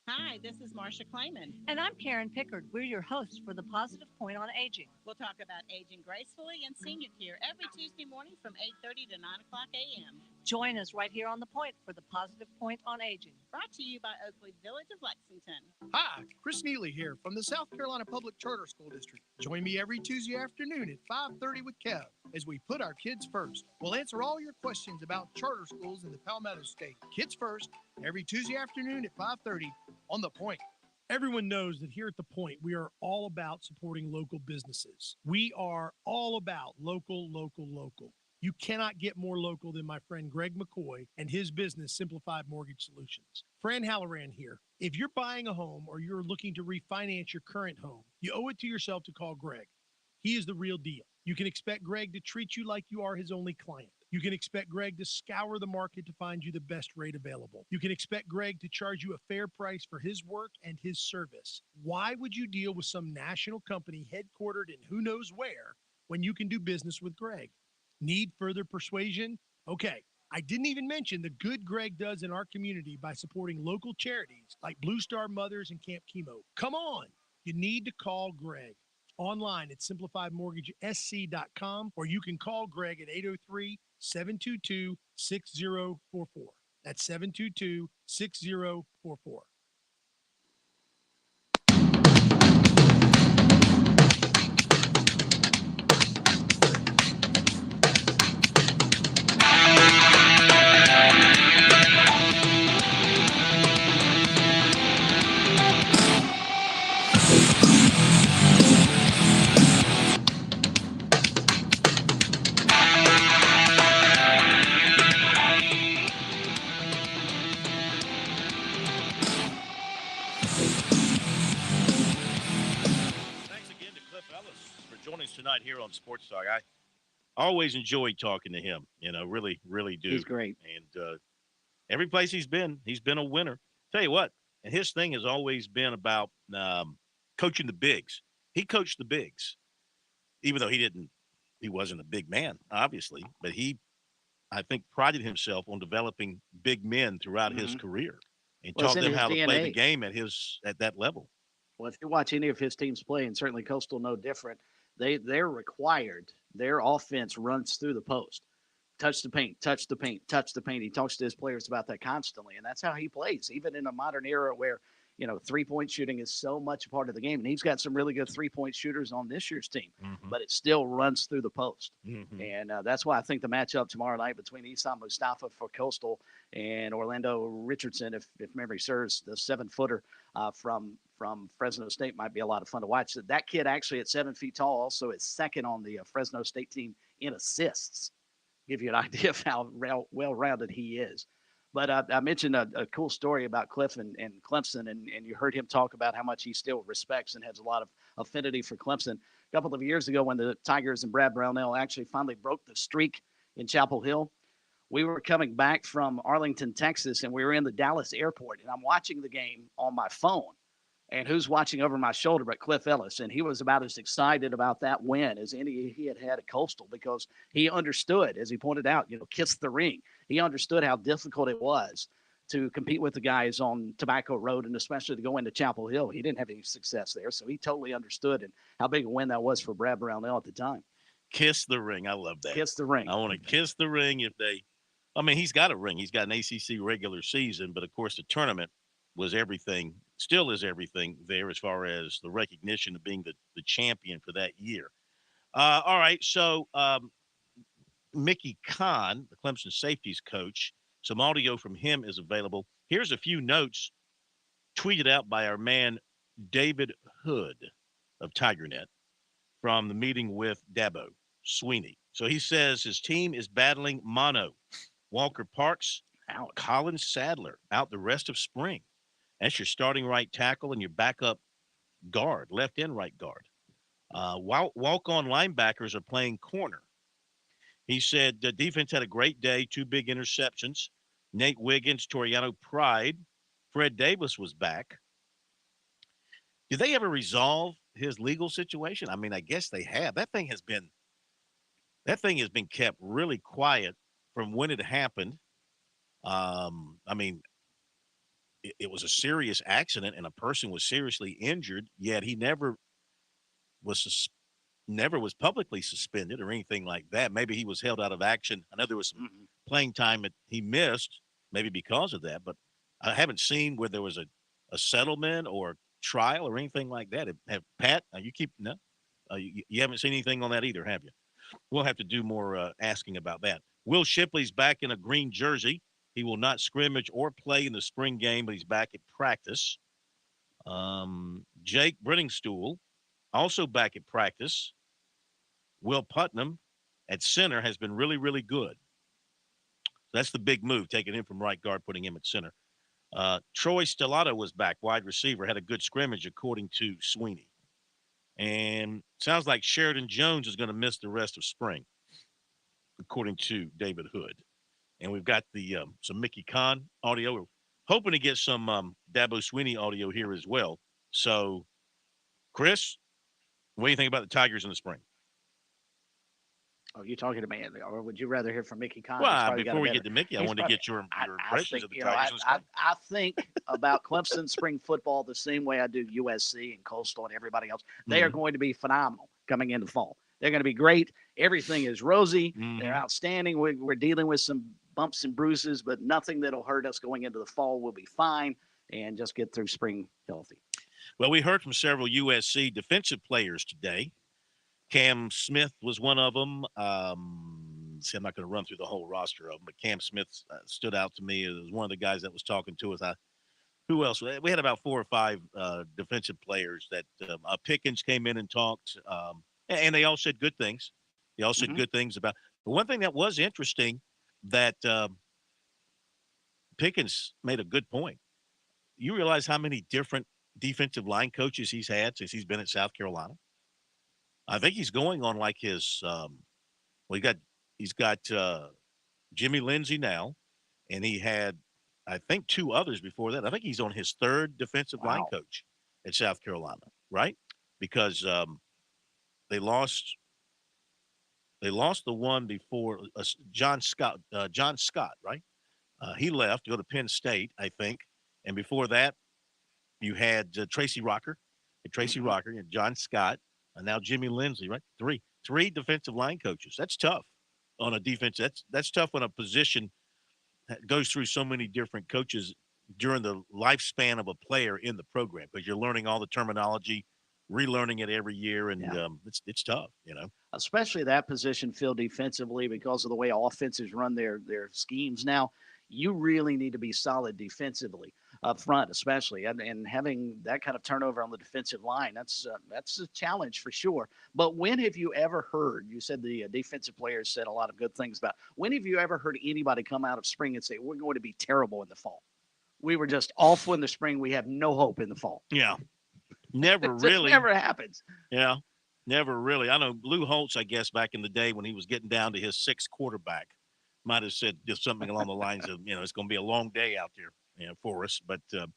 Hi, this is Marcia Clayman. And I'm Karen Pickard. We're your hosts for the Positive Point on Aging. We'll talk about aging gracefully and senior care every Tuesday morning from 8:30 to 9 o'clock a.m. Join us right here on The Point for the Positive Point on Aging. Brought to you by Oakley Village of Lexington. Hi, Chris Neely here from the South Carolina Public Charter School District. Join me every Tuesday afternoon at 5:30 with Kev as we put our kids first. We'll answer all your questions about charter schools in the Palmetto State. Kids first, every Tuesday afternoon at 5:30 on The Point. Everyone knows that here at The Point, we are all about supporting local businesses. We are all about local, local, local. You cannot get more local than my friend Greg McCoy and his business, Simplified Mortgage Solutions. Fran Halloran here. If you're buying a home or you're looking to refinance your current home, you owe it to yourself to call Greg. He is the real deal. You can expect Greg to treat you like you are his only client. You can expect Greg to scour the market to find you the best rate available. You can expect Greg to charge you a fair price for his work and his service. Why would you deal with some national company headquartered in who knows where when you can do business with Greg? Need further persuasion? Okay, I didn't even mention the good Greg does in our community by supporting local charities like Blue Star Mothers and Camp Chemo. Come on, you need to call Greg. Online at simplifiedmortgagesc.com, or you can call Greg at 803-722-6044. That's 722-6044. Tonight here on Sports Talk. I always enjoy talking to him, really, really do. He's great. And every place he's been a winner. Tell you what, and his thing has always been about coaching the bigs. He coached the bigs, even though he wasn't a big man, obviously, but I think, prided himself on developing big men throughout his career and taught them how to play the game at that level. Well, if you watch any of his teams play, and certainly Coastal no different, they're required. Their offense runs through the post. Touch the paint, touch the paint, touch the paint. He talks to his players about that constantly, and that's how he plays, even in a modern era where, three-point shooting is so much a part of the game. And he's got some really good three-point shooters on this year's team, but it still runs through the post. And that's why I think the matchup tomorrow night between Isam Mustafa for Coastal and Orlando Richardson, if memory serves, the 7-footer from Fresno State, might be a lot of fun to watch. That kid actually at 7 feet tall also is second on the Fresno State team in assists. Give you an idea of how well-rounded he is. But I mentioned a cool story about Cliff and Clemson, and you heard him talk about how much he still respects and has a lot of affinity for Clemson. A couple of years ago when the Tigers and Brad Brownell actually finally broke the streak in Chapel Hill, we were coming back from Arlington, Texas, and we were in the Dallas airport, and I'm watching the game on my phone. And who's watching over my shoulder but Cliff Ellis? And he was about as excited about that win as any he had at Coastal, because he understood, as he pointed out, kiss the ring. He understood how difficult it was to compete with the guys on Tobacco Road, and especially to go into Chapel Hill. He didn't have any success there, so he totally understood and how big a win that was for Brad Brownell at the time. Kiss the ring. I love that. Kiss the ring. I want to kiss the ring he's got a ring. He's got an ACC regular season, but, of course, the tournament was everything, still is everything there as far as the recognition of being the champion for that year. All right, so Mickey Kahn, the Clemson safeties coach, some audio from him is available. Here's a few notes tweeted out by our man David Hood of TigerNet from the meeting with Dabo Sweeney. So he says his team is battling mono. Walker Parks out, Colin Sadler out the rest of spring. That's your starting right tackle and your backup guard, left and right guard. Walk-on linebackers are playing corner. He said the defense had a great day, 2 big interceptions. Nate Wiggins, Toriano Pride. Fred Davis was back. Did they ever resolve his legal situation? I mean, I guess they have. That thing has been kept really quiet from when it happened. It was a serious accident and a person was seriously injured, yet he never was publicly suspended or anything like that. Maybe he was held out of action. I know there was some playing time that he missed, maybe because of that, but I haven't seen where there was a settlement or trial or anything like that. Pat, you haven't seen anything on that either, have you? We'll have to do more asking about that. Will Shipley's back in a green jersey. He will not scrimmage or play in the spring game, but he's back at practice. Jake Brenningstool, also back at practice. Will Putnam at center has been really, really good. That's the big move, taking him from right guard, putting him at center. Troy Stellato was back, wide receiver, had a good scrimmage, according to Sweeney. And sounds like Sheridan Jones is going to miss the rest of spring, according to David Hood. And we've got the some Mickey Kahn audio. We're hoping to get some Dabo Sweeney audio here as well. So, Chris, what do you think about the Tigers in the spring? Oh, you talking to me, or would you rather hear from Mickey Kahn? Well, before we get to Mickey, I wanted to get your impressions of the Tigers in the spring. I think about Clemson spring football the same way I do USC and Coastal and everybody else. They are going to be phenomenal coming into fall. They're going to be great. Everything is rosy. They're outstanding. We're dealing with some bumps and bruises, but nothing that'll hurt us going into the fall. We'll be fine and just get through spring healthy. Well, we heard from several USC defensive players today. Cam Smith was one of them. I'm not going to run through the whole roster of them, but Cam Smith stood out to me as one of the guys that was talking to us. Who else? We had about 4 or 5 defensive players that Pickens came in and talked, and they all said good things. They all said good things about. But one thing that was interesting that Pickens made a good point. You realize how many different defensive line coaches he's had since he's been at South Carolina? I think he's going on like his he's got Jimmy Lindsey now, and he had, I think, 2 others before that. I think he's on his 3rd defensive line coach at South Carolina, right? Because they lost the one before John Scott, right? He left to go to Penn State, I think, and before that, you had Tracy Rocker, and John Scott. And now Jimmy Lindsey, right? Three defensive line coaches. That's tough on a defense. That's tough when a position goes through so many different coaches during the lifespan of a player in the program, because you're learning all the terminology, relearning it every year, and it's tough, Especially that position filled defensively because of the way offenses run their schemes now. You really need to be solid defensively up front, especially, and having that kind of turnover on the defensive line, that's a challenge for sure. But when have you ever heard, you said the defensive players said a lot of good things about, when have you ever heard anybody come out of spring and say, we're going to be terrible in the fall? We were just awful in the spring. We have no hope in the fall. Yeah. Never It really. never happens. Yeah. Never really. I know Lou Holtz, I guess, back in the day when he was getting down to his 6th quarterback, might have said just something along the lines of, it's going to be a long day out there, for us. But all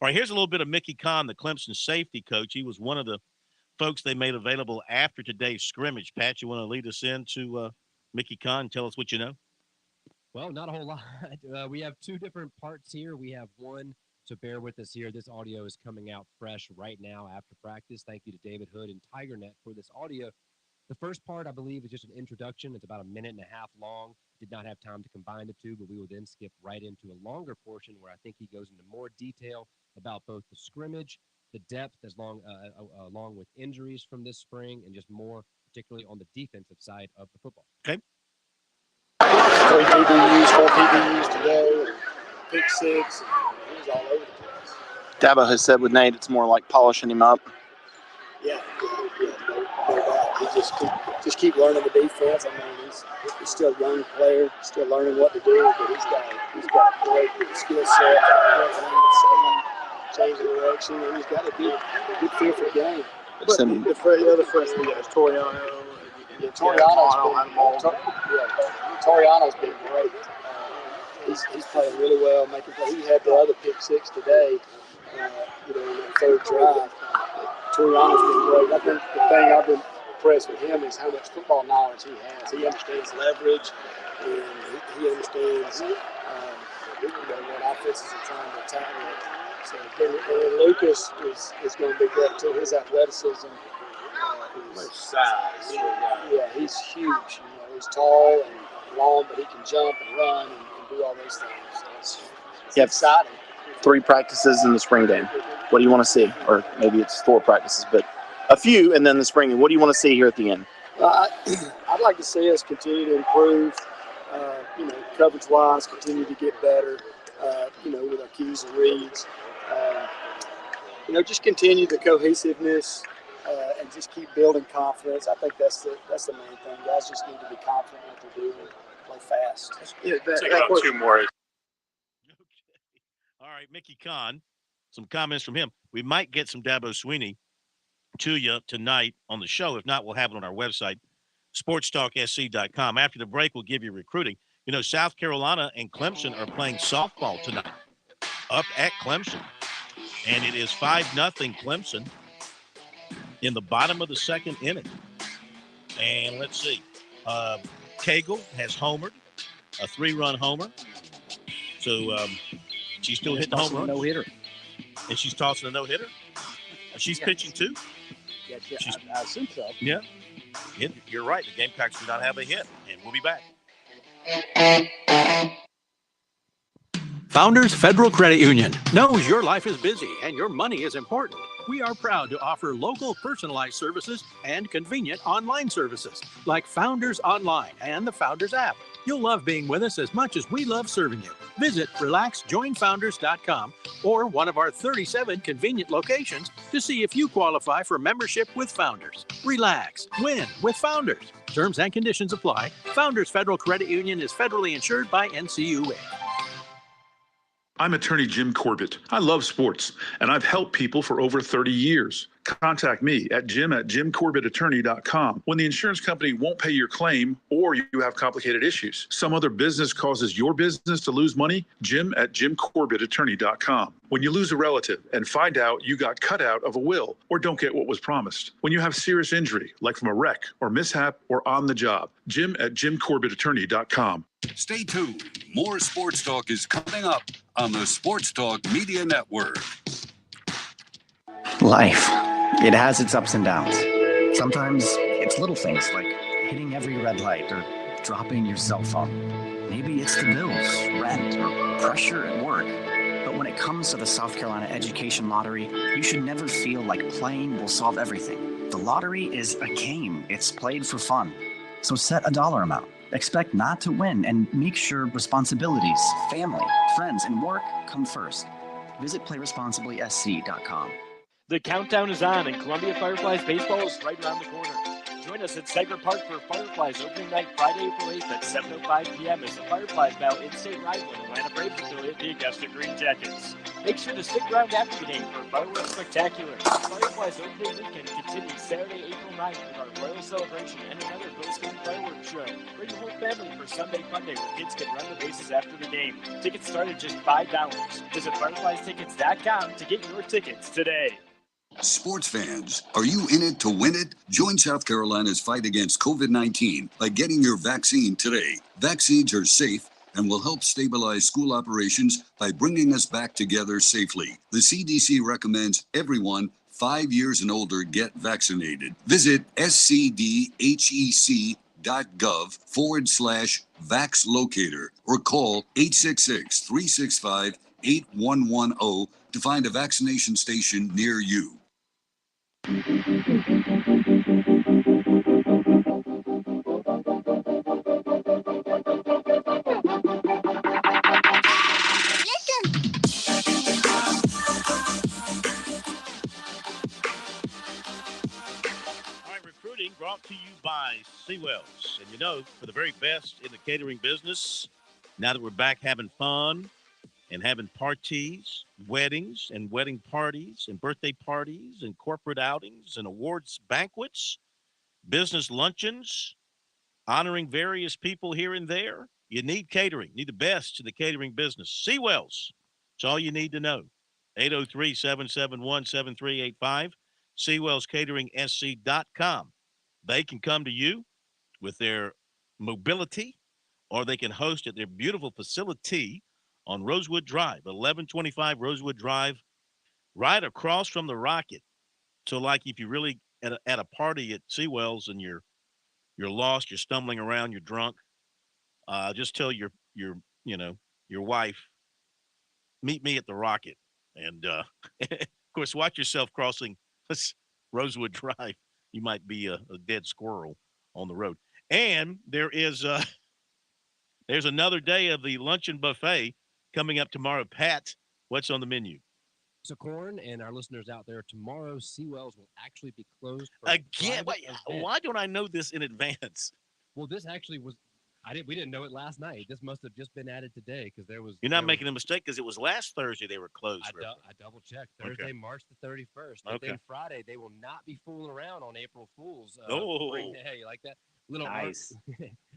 right, here's a little bit of Mickey Kahn, the Clemson safety coach. He was one of the folks they made available after today's scrimmage. Pat, you want to lead us into Mickey Kahn? Tell us what you know. Well, not a whole lot. We have 2 different parts here. We have one, so bear with us here. This audio is coming out fresh right now after practice. Thank you to David Hood and TigerNet for this audio. The first part, I believe, is just an introduction. It's about 1.5 minutes long. Did not have time to combine the 2, but we will then skip right into a longer portion where I think he goes into more detail about both the scrimmage, the depth, along with injuries from this spring, and just more, particularly on the defensive side of the football. Okay. 3 PBUs, 4 PBUs today, pick 6. He was all over the place. Dabo has said with Nate, it's more like polishing him up. Yeah, no doubt. He just keep learning the defense. I mean, he's still a young player, still learning what to do, but he's got a great skill set, change of direction, and he's got a good feel for the game. But the other freshman guys, Toriano. Toriano's been great. He's playing really well, making play. He had the other pick 6 today, in that 3rd drive. Toriano's been great. I think the thing I've been impressed with him is how much football knowledge he has. He understands leverage, and he understands what offenses are trying to attack with. So, and Lucas is going to be great too. His athleticism, size. Yeah, he's huge. He's tall and long, but he can jump and run and do all those things. So it's exciting. 3 practices in the spring game. What do you want to see? Or maybe it's 4 practices, but a few, and then the spring game. What do you want to see here at the end? I'd like to see us continue to improve, coverage-wise, continue to get better, with our cues and reads. just continue the cohesiveness and just keep building confidence. I think that's the main thing. Guys just need to be confident in what they're doing, play fast. Take about 2 more. Okay. All right, Mickey Kahn, some comments from him. We might get some Dabo Swinney to you tonight on the show. If not, we'll have it on our website, SportsTalkSC.com. After the break, we'll give you recruiting. South Carolina and Clemson are playing softball tonight up at Clemson. And it is 5-0 Clemson in the bottom of the second inning. And let's see. Cagle has homered, a 3-run homer. So she's still hitting home runs. No-hitter. And she's tossing a no-hitter? She's pitching too? Yeah, I assume so. Yeah. You're right. The Gamecocks do not have a hit. And we'll be back. Founders Federal Credit Union knows your life is busy and your money is important. We are proud to offer local personalized services and convenient online services like Founders Online and the Founders app. You'll love being with us as much as we love serving you. Visit relaxjoinfounders.com or one of our 37 convenient locations to see if you qualify for membership with Founders. Relax, win with Founders. Terms and conditions apply. Founders Federal Credit Union is federally insured by NCUA. I'm attorney Jim Corbett. I love sports, and I've helped people for over 30 years. Contact me at jim@jimcorbettattorney.com when the insurance company won't pay your claim or you have complicated issues. Some other business causes your business to lose money, jim@jimcorbettattorney.com. When you lose a relative and find out you got cut out of a will or don't get what was promised. When you have serious injury, like from a wreck or mishap or on the job, jim@jimcorbettattorney.com. Stay tuned. More Sports Talk is coming up on the Sports Talk Media Network. Life, it has its ups and downs. Sometimes it's little things like hitting every red light or dropping your cell phone. Maybe it's the bills, rent, or pressure at work. But when it comes to the South Carolina Education Lottery, you should never feel like playing will solve everything. The lottery is a game. It's played for fun. So set a dollar amount. Expect not to win and make sure responsibilities, family, friends, and work come first. Visit playresponsiblysc.com. The countdown is on, and Columbia Fireflies baseball is right around the corner. Join us at Seger Park for Fireflies opening night Friday, April 8th at 7:05 p.m. as the Fireflies battle in-state rival Atlanta Braves affiliate, the Augusta Green Jackets. Make sure to stick around after the game for Fireworks Spectacular. Fireflies opening weekend continues Saturday, April 9th with our Royal Celebration and another post-game fireworks show. Bring your whole family for Sunday Funday where kids can run the bases after the game. Tickets start at just $5. Visit FirefliesTickets.com to get your tickets today. Sports fans, are you in it to win it? Join South Carolina's fight against COVID-19 by getting your vaccine today. Vaccines are safe and will help stabilize school operations by bringing us back together safely. The CDC recommends everyone 5 years and older get vaccinated. Visit scdhec.gov/VaxLocator or call 866-365-8110 to find a vaccination station near you. Brought to you by Seawells. And for the very best in the catering business, now that we're back having fun and having parties, weddings and wedding parties and birthday parties and corporate outings and awards banquets, business luncheons, honoring various people here and there, you need catering. You need the best in the catering business. Seawells. It's all you need to know. 803-771-7385, SeawellsCateringSC.com. They can come to you with their mobility, or they can host at their beautiful facility on Rosewood Drive, 1125 Rosewood Drive, right across from the Rocket. So, like if you're really at a party at Seawells and you're lost, you're stumbling around, you're drunk, just tell your wife, meet me at the Rocket, and of course, watch yourself crossing Rosewood Drive. You might be a dead squirrel on the road. And there's another day of the luncheon buffet coming up tomorrow. Pat, what's on the menu? So, Corn and our listeners out there, tomorrow, Seawells will actually be closed for Again, why don't I know this in advance? Well, this actually was. We didn't know it last night. This must have just been added today because there was. You're not making a mistake because it was last Thursday they were closed. I double checked. Thursday, March the 31st. And then Friday, they will not be fooling around on April Fool's. Spring Day. You like that? Nice.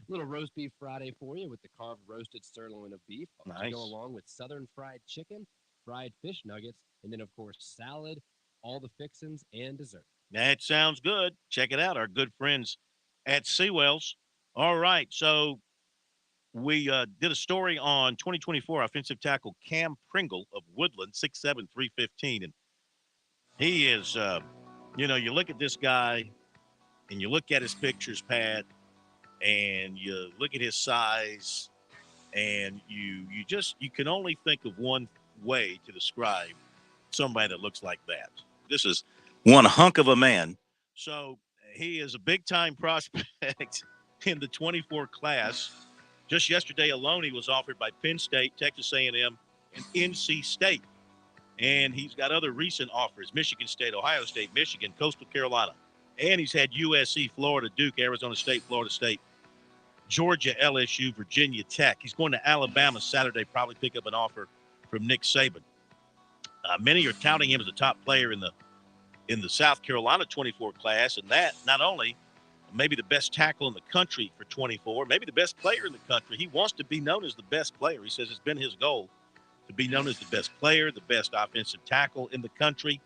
Little roast beef Friday for you with the carved roasted sirloin of beef. To go along with southern fried chicken, fried fish nuggets, and then, of course, salad, all the fixins, and dessert. That sounds good. Check it out. Our good friends at Seawells. All right. So we did a story on 2024 offensive tackle Cam Pringle of Woodland, 6'7", 315. And he is, you look at this guy and you look at his pictures, Pat, and you look at his size, and you can only think of one way to describe somebody that looks like that. This is one hunk of a man. So he is a big-time prospect in the 24 class. Just yesterday alone, he was offered by Penn State, Texas A&M, and NC State. And he's got other recent offers, Michigan State, Ohio State, Michigan, Coastal Carolina. And he's had USC, Florida, Duke, Arizona State, Florida State, Georgia, LSU, Virginia Tech. He's going to Alabama Saturday, probably pick up an offer from Nick Saban. Many are touting him as a top player in the South Carolina 24 class, and that not only maybe the best tackle in the country for 24, maybe the best player in the country. He wants to be known as the best player. He says it's been his goal to be known as the best player, the best offensive tackle in the country.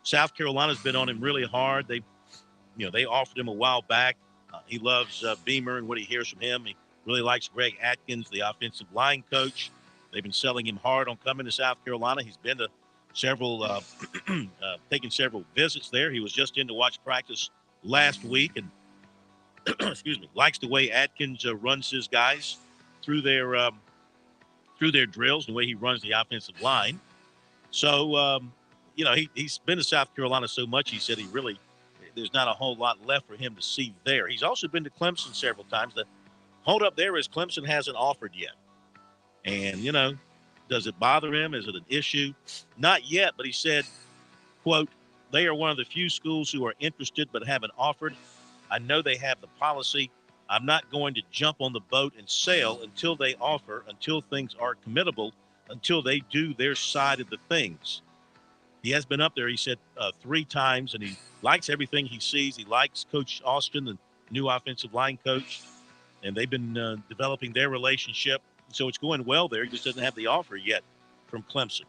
South Carolina's been on him really hard. They offered him a while back. He loves Beamer and what he hears from him. He really likes Greg Atkins, the offensive line coach. They've been selling him hard on coming to South Carolina. He's been to taking several visits there. He was just in to watch practice last week, and likes the way Atkins runs his guys through their drills, the way he runs the offensive line. So, he's been to South Carolina so much, he said there's not a whole lot left for him to see there. He's also been to Clemson several times. The hold up there is Clemson hasn't offered yet. And, does it bother him? Is it an issue? Not yet, but he said, quote, "They are one of the few schools who are interested but haven't offered. I know they have the policy. I'm not going to jump on the boat and sail until they offer, until things are committable, until they do their side of the things." He has been up there, he said, 3 times, and he likes everything he sees. He likes Coach Austin, the new offensive line coach, and they've been developing their relationship. So it's going well there. He just doesn't have the offer yet from Clemson.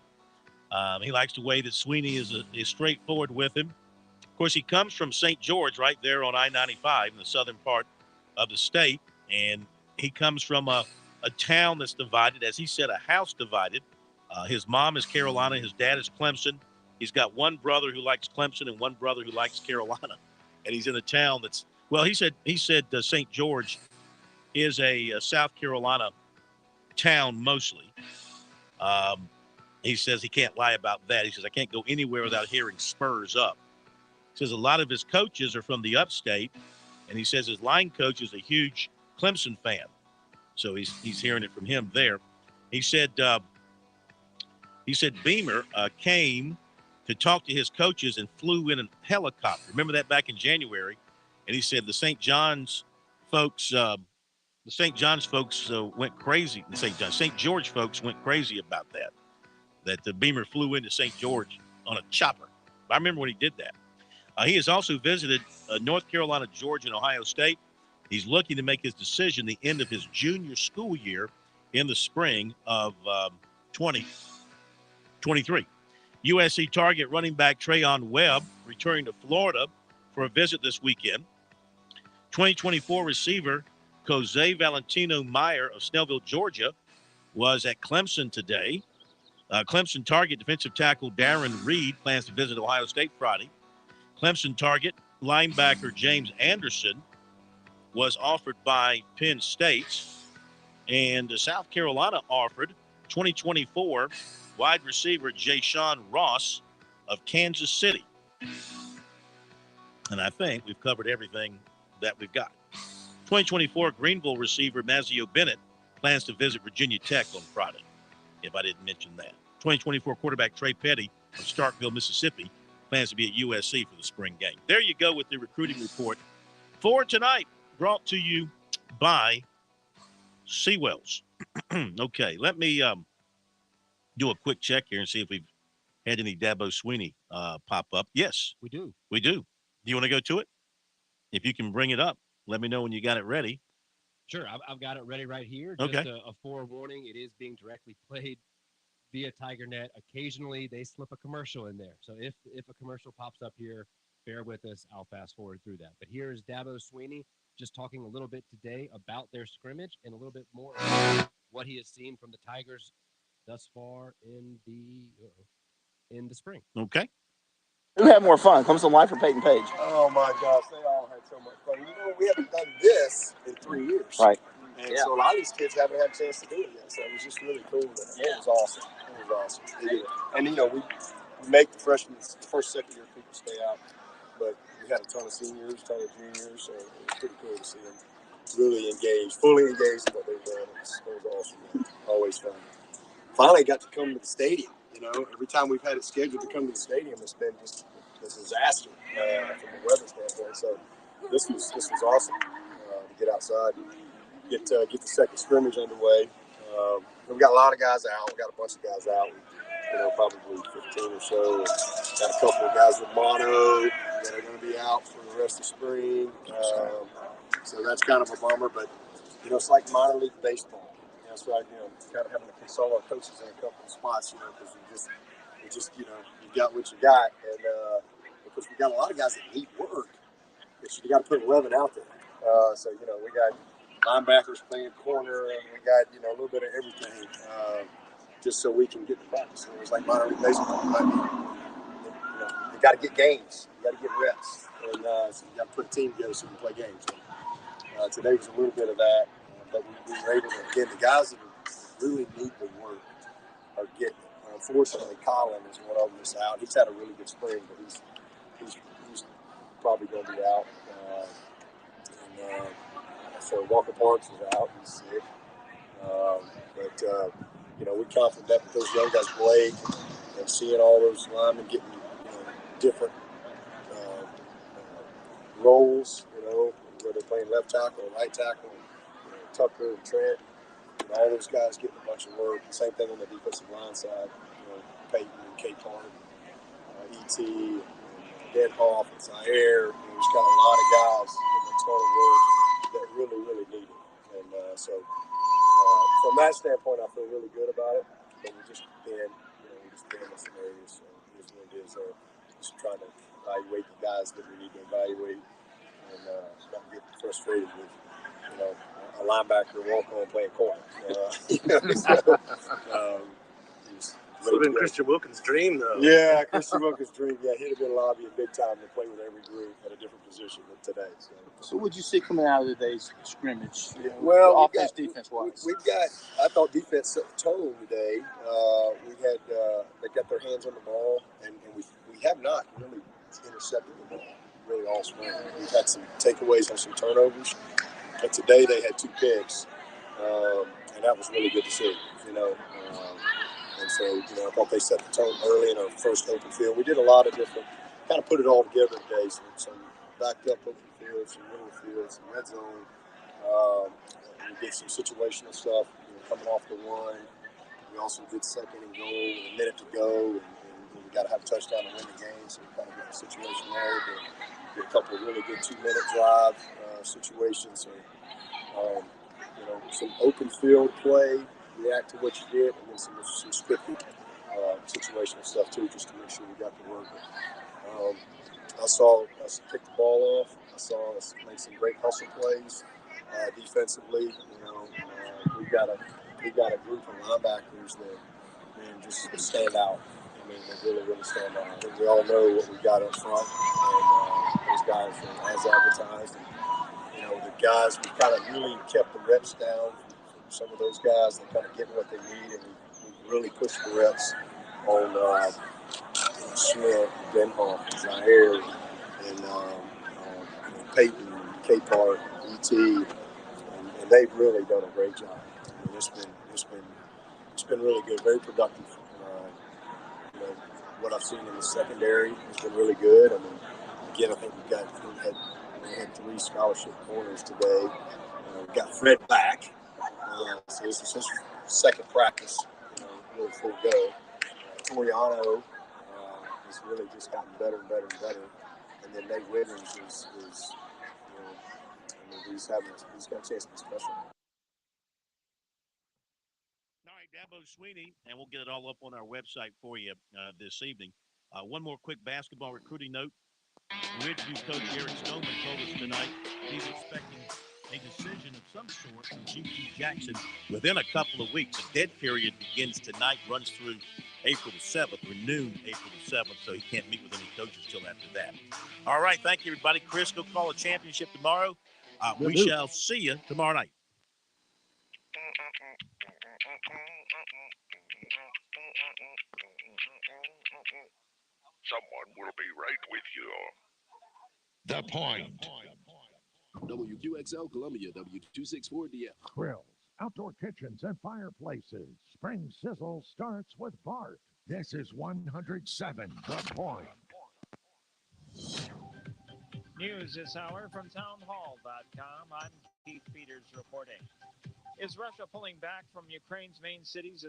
He likes the way that Sweeney is straightforward with him. Of course, he comes from St. George right there on I-95 in the southern part of the state, and he comes from a town that's divided, as he said, a house divided. His mom is Carolina. His dad is Clemson. He's got one brother who likes Clemson and one brother who likes Carolina, and he's in a town that's – well, he said St. George is a South Carolina town mostly. He says he can't lie about that. He says, "I can't go anywhere without hearing Spurs up." He says a lot of his coaches are from the upstate, and he says his line coach is a huge Clemson fan. So he's hearing it from him there. He said Beamer came to talk to his coaches and flew in a helicopter. Remember that back in January? And he said the St. John's folks went crazy. St. George folks went crazy about that. That the Beamer flew into St. George on a chopper. I remember when he did that. He has also visited North Carolina, Georgia, and Ohio State. He's looking to make his decision the end of his junior school year in the spring of 2023. USC target running back Trayon Webb returning to Florida for a visit this weekend. 2024 receiver Jose Valentino Meyer of Snellville, Georgia, was at Clemson today. Clemson target defensive tackle Darren Reed plans to visit Ohio State Friday. Clemson target linebacker James Anderson was offered by Penn State. And South Carolina offered 2024 wide receiver Ja'Shawn Ross of Kansas City. And I think we've covered everything that we've got. 2024 Greenville receiver Mazio Bennett plans to visit Virginia Tech on Friday, if I didn't mention that. 2024 quarterback Trey Petty of Starkville, Mississippi, plans to be at USC for the spring game. There you go with the recruiting report for tonight, brought to you by Seawells. Okay, let me do a quick check here and see if we've had any Dabo Swinney pop up. Yes, We do. we do. Do you want to go to it? If you can bring it up, let me know when you got it ready. Sure, I've got it ready right here. Okay. Just a forewarning, it is being directly played via TigerNet. Occasionally, they slip a commercial in there. So if a commercial pops up here, bear with us. I'll fast forward through that. But here is Dabo Swinney just talking a little bit today about their scrimmage and a little bit more about what he has seen from the Tigers thus far in the spring. Okay. Who had more fun, Clemson Life or Peyton Page? Oh my gosh, they all had so much fun. You know, we haven't done this in 3 years. Right. And so a lot of these kids haven't had a chance to do it yet. So it was just really cool. It was awesome. It was awesome. They did it. And, you know, we make the freshmen, first, second year people stay out. But we had a ton of seniors, a ton of juniors. So it was pretty cool to see them really engaged, fully engaged in what they were doing. It was awesome, man. Always fun. Finally got to come to the stadium. You know, every time we've had it scheduled to come to the stadium, it's been just a disaster from a weather standpoint. So this was awesome to get outside and get the second scrimmage underway. We got a lot of guys out. We got a bunch of guys out. You know, probably 15 or so. Got a couple of guys with mono that are going to be out for the rest of spring. So that's kind of a bummer. But you know, it's like minor league baseball. That's right, you know, kind of having to console our coaches in a couple of spots, you know, because we just, you know, you got what you got, and because we got a lot of guys that need work, but you got to put 11 out there. So you know, we got linebackers playing corner, and we got, you know, a little bit of everything, just so we can get the practice. So it was like minor league baseball. You know, you got to get games, you got to get reps, and so you got to put a team together so you can play games. So, today was a little bit of that. But we were able to, again, the guys that really need the work are getting it. Unfortunately, Colin is one of them that's out. He's had a really good spring, but he's probably going to be out. So Walker Parks is out. He's sick. But you know, we're confident that with those young guys, Blake, and seeing all those linemen getting, you know, different roles, you know, whether they're playing left tackle or right tackle. Tucker and Trent, and all those guys getting a bunch of work. Same thing on the defensive line side. You know, Peyton and K. Park, E.T., and Denhoff and Zaire. There's got a lot of guys getting a ton of work that really, really need it. And so from that standpoint, I feel really good about it. But we just been in some areas. So here's what it is. Just trying to evaluate the guys that we need to evaluate, and not get frustrated with, you know, a linebacker walk on playing corner. You know, so would have been Christian Wilkins' dream, though. Yeah, Christian Wilkins' dream. Yeah, he'd have been lobbying big time to play with every group at a different position than today. So what'd you see coming out of today's scrimmage? Well, offense, defense-wise. I thought defense set the tone today. They got their hands on the ball, and we have not really intercepted the ball really all spring. We've had some takeaways on some turnovers. But today they had 2 picks, and that was really good to see, you know. And so, you know, I thought they set the tone early in our first open field. We did a lot of different, kind of put it all together today. Some backed up open field, some middle field, some red zone. We did some situational stuff, you know, coming off the one. We also did second and goal, with a minute to go, and we got to have a touchdown to win the game. So we kind of got a situation there. But did a couple of really good 2-minute drive situations. So, you know, some open field play, react to what you did, and then some scripted situational stuff too, just to make sure we got the work. I saw us pick the ball off. I saw us make some great hustle plays defensively. You know, we got a group of linebackers that, man, just stand out. I mean, they really, really stand out. I think we all know what we got up front, and those guys are as advertised. And, you know, the guys, we kind of really kept the reps down from some of those guys. They're kind of getting what they need, and we really pushed the reps on Smith, Denhoff, Zaire, and Peyton, K. Park, E.T., and they've really done a great job. I mean, it's been really good, very productive You know, what I've seen in the secondary has been really good. I mean, again, I think we had 3 scholarship corners today. We got Fred back, so this is his second practice, really full go. Toriano has really just gotten better and better and better, and then Nate Williams is he's got a chance to be special. All right, Dabo Sweeney, and we'll get it all up on our website for you this evening. One more quick basketball recruiting note. Ridgeview coach Eric Stoneman told us tonight he's expecting a decision of some sort from G.T. Jackson within a couple of weeks. The dead period begins tonight, runs through April the 7th, or noon April the 7th, so he can't meet with any coaches till after that. All right, thank you, everybody. Chris, go call a championship tomorrow. We shall see you tomorrow night. Someone will be right with you. The Point. WQXL Columbia, W264DF. Grills, outdoor kitchens, and fireplaces. Spring Sizzle starts with Bart. This is 107 The Point. News this hour from townhall.com. I'm Keith Peters reporting. Is Russia pulling back from Ukraine's main cities as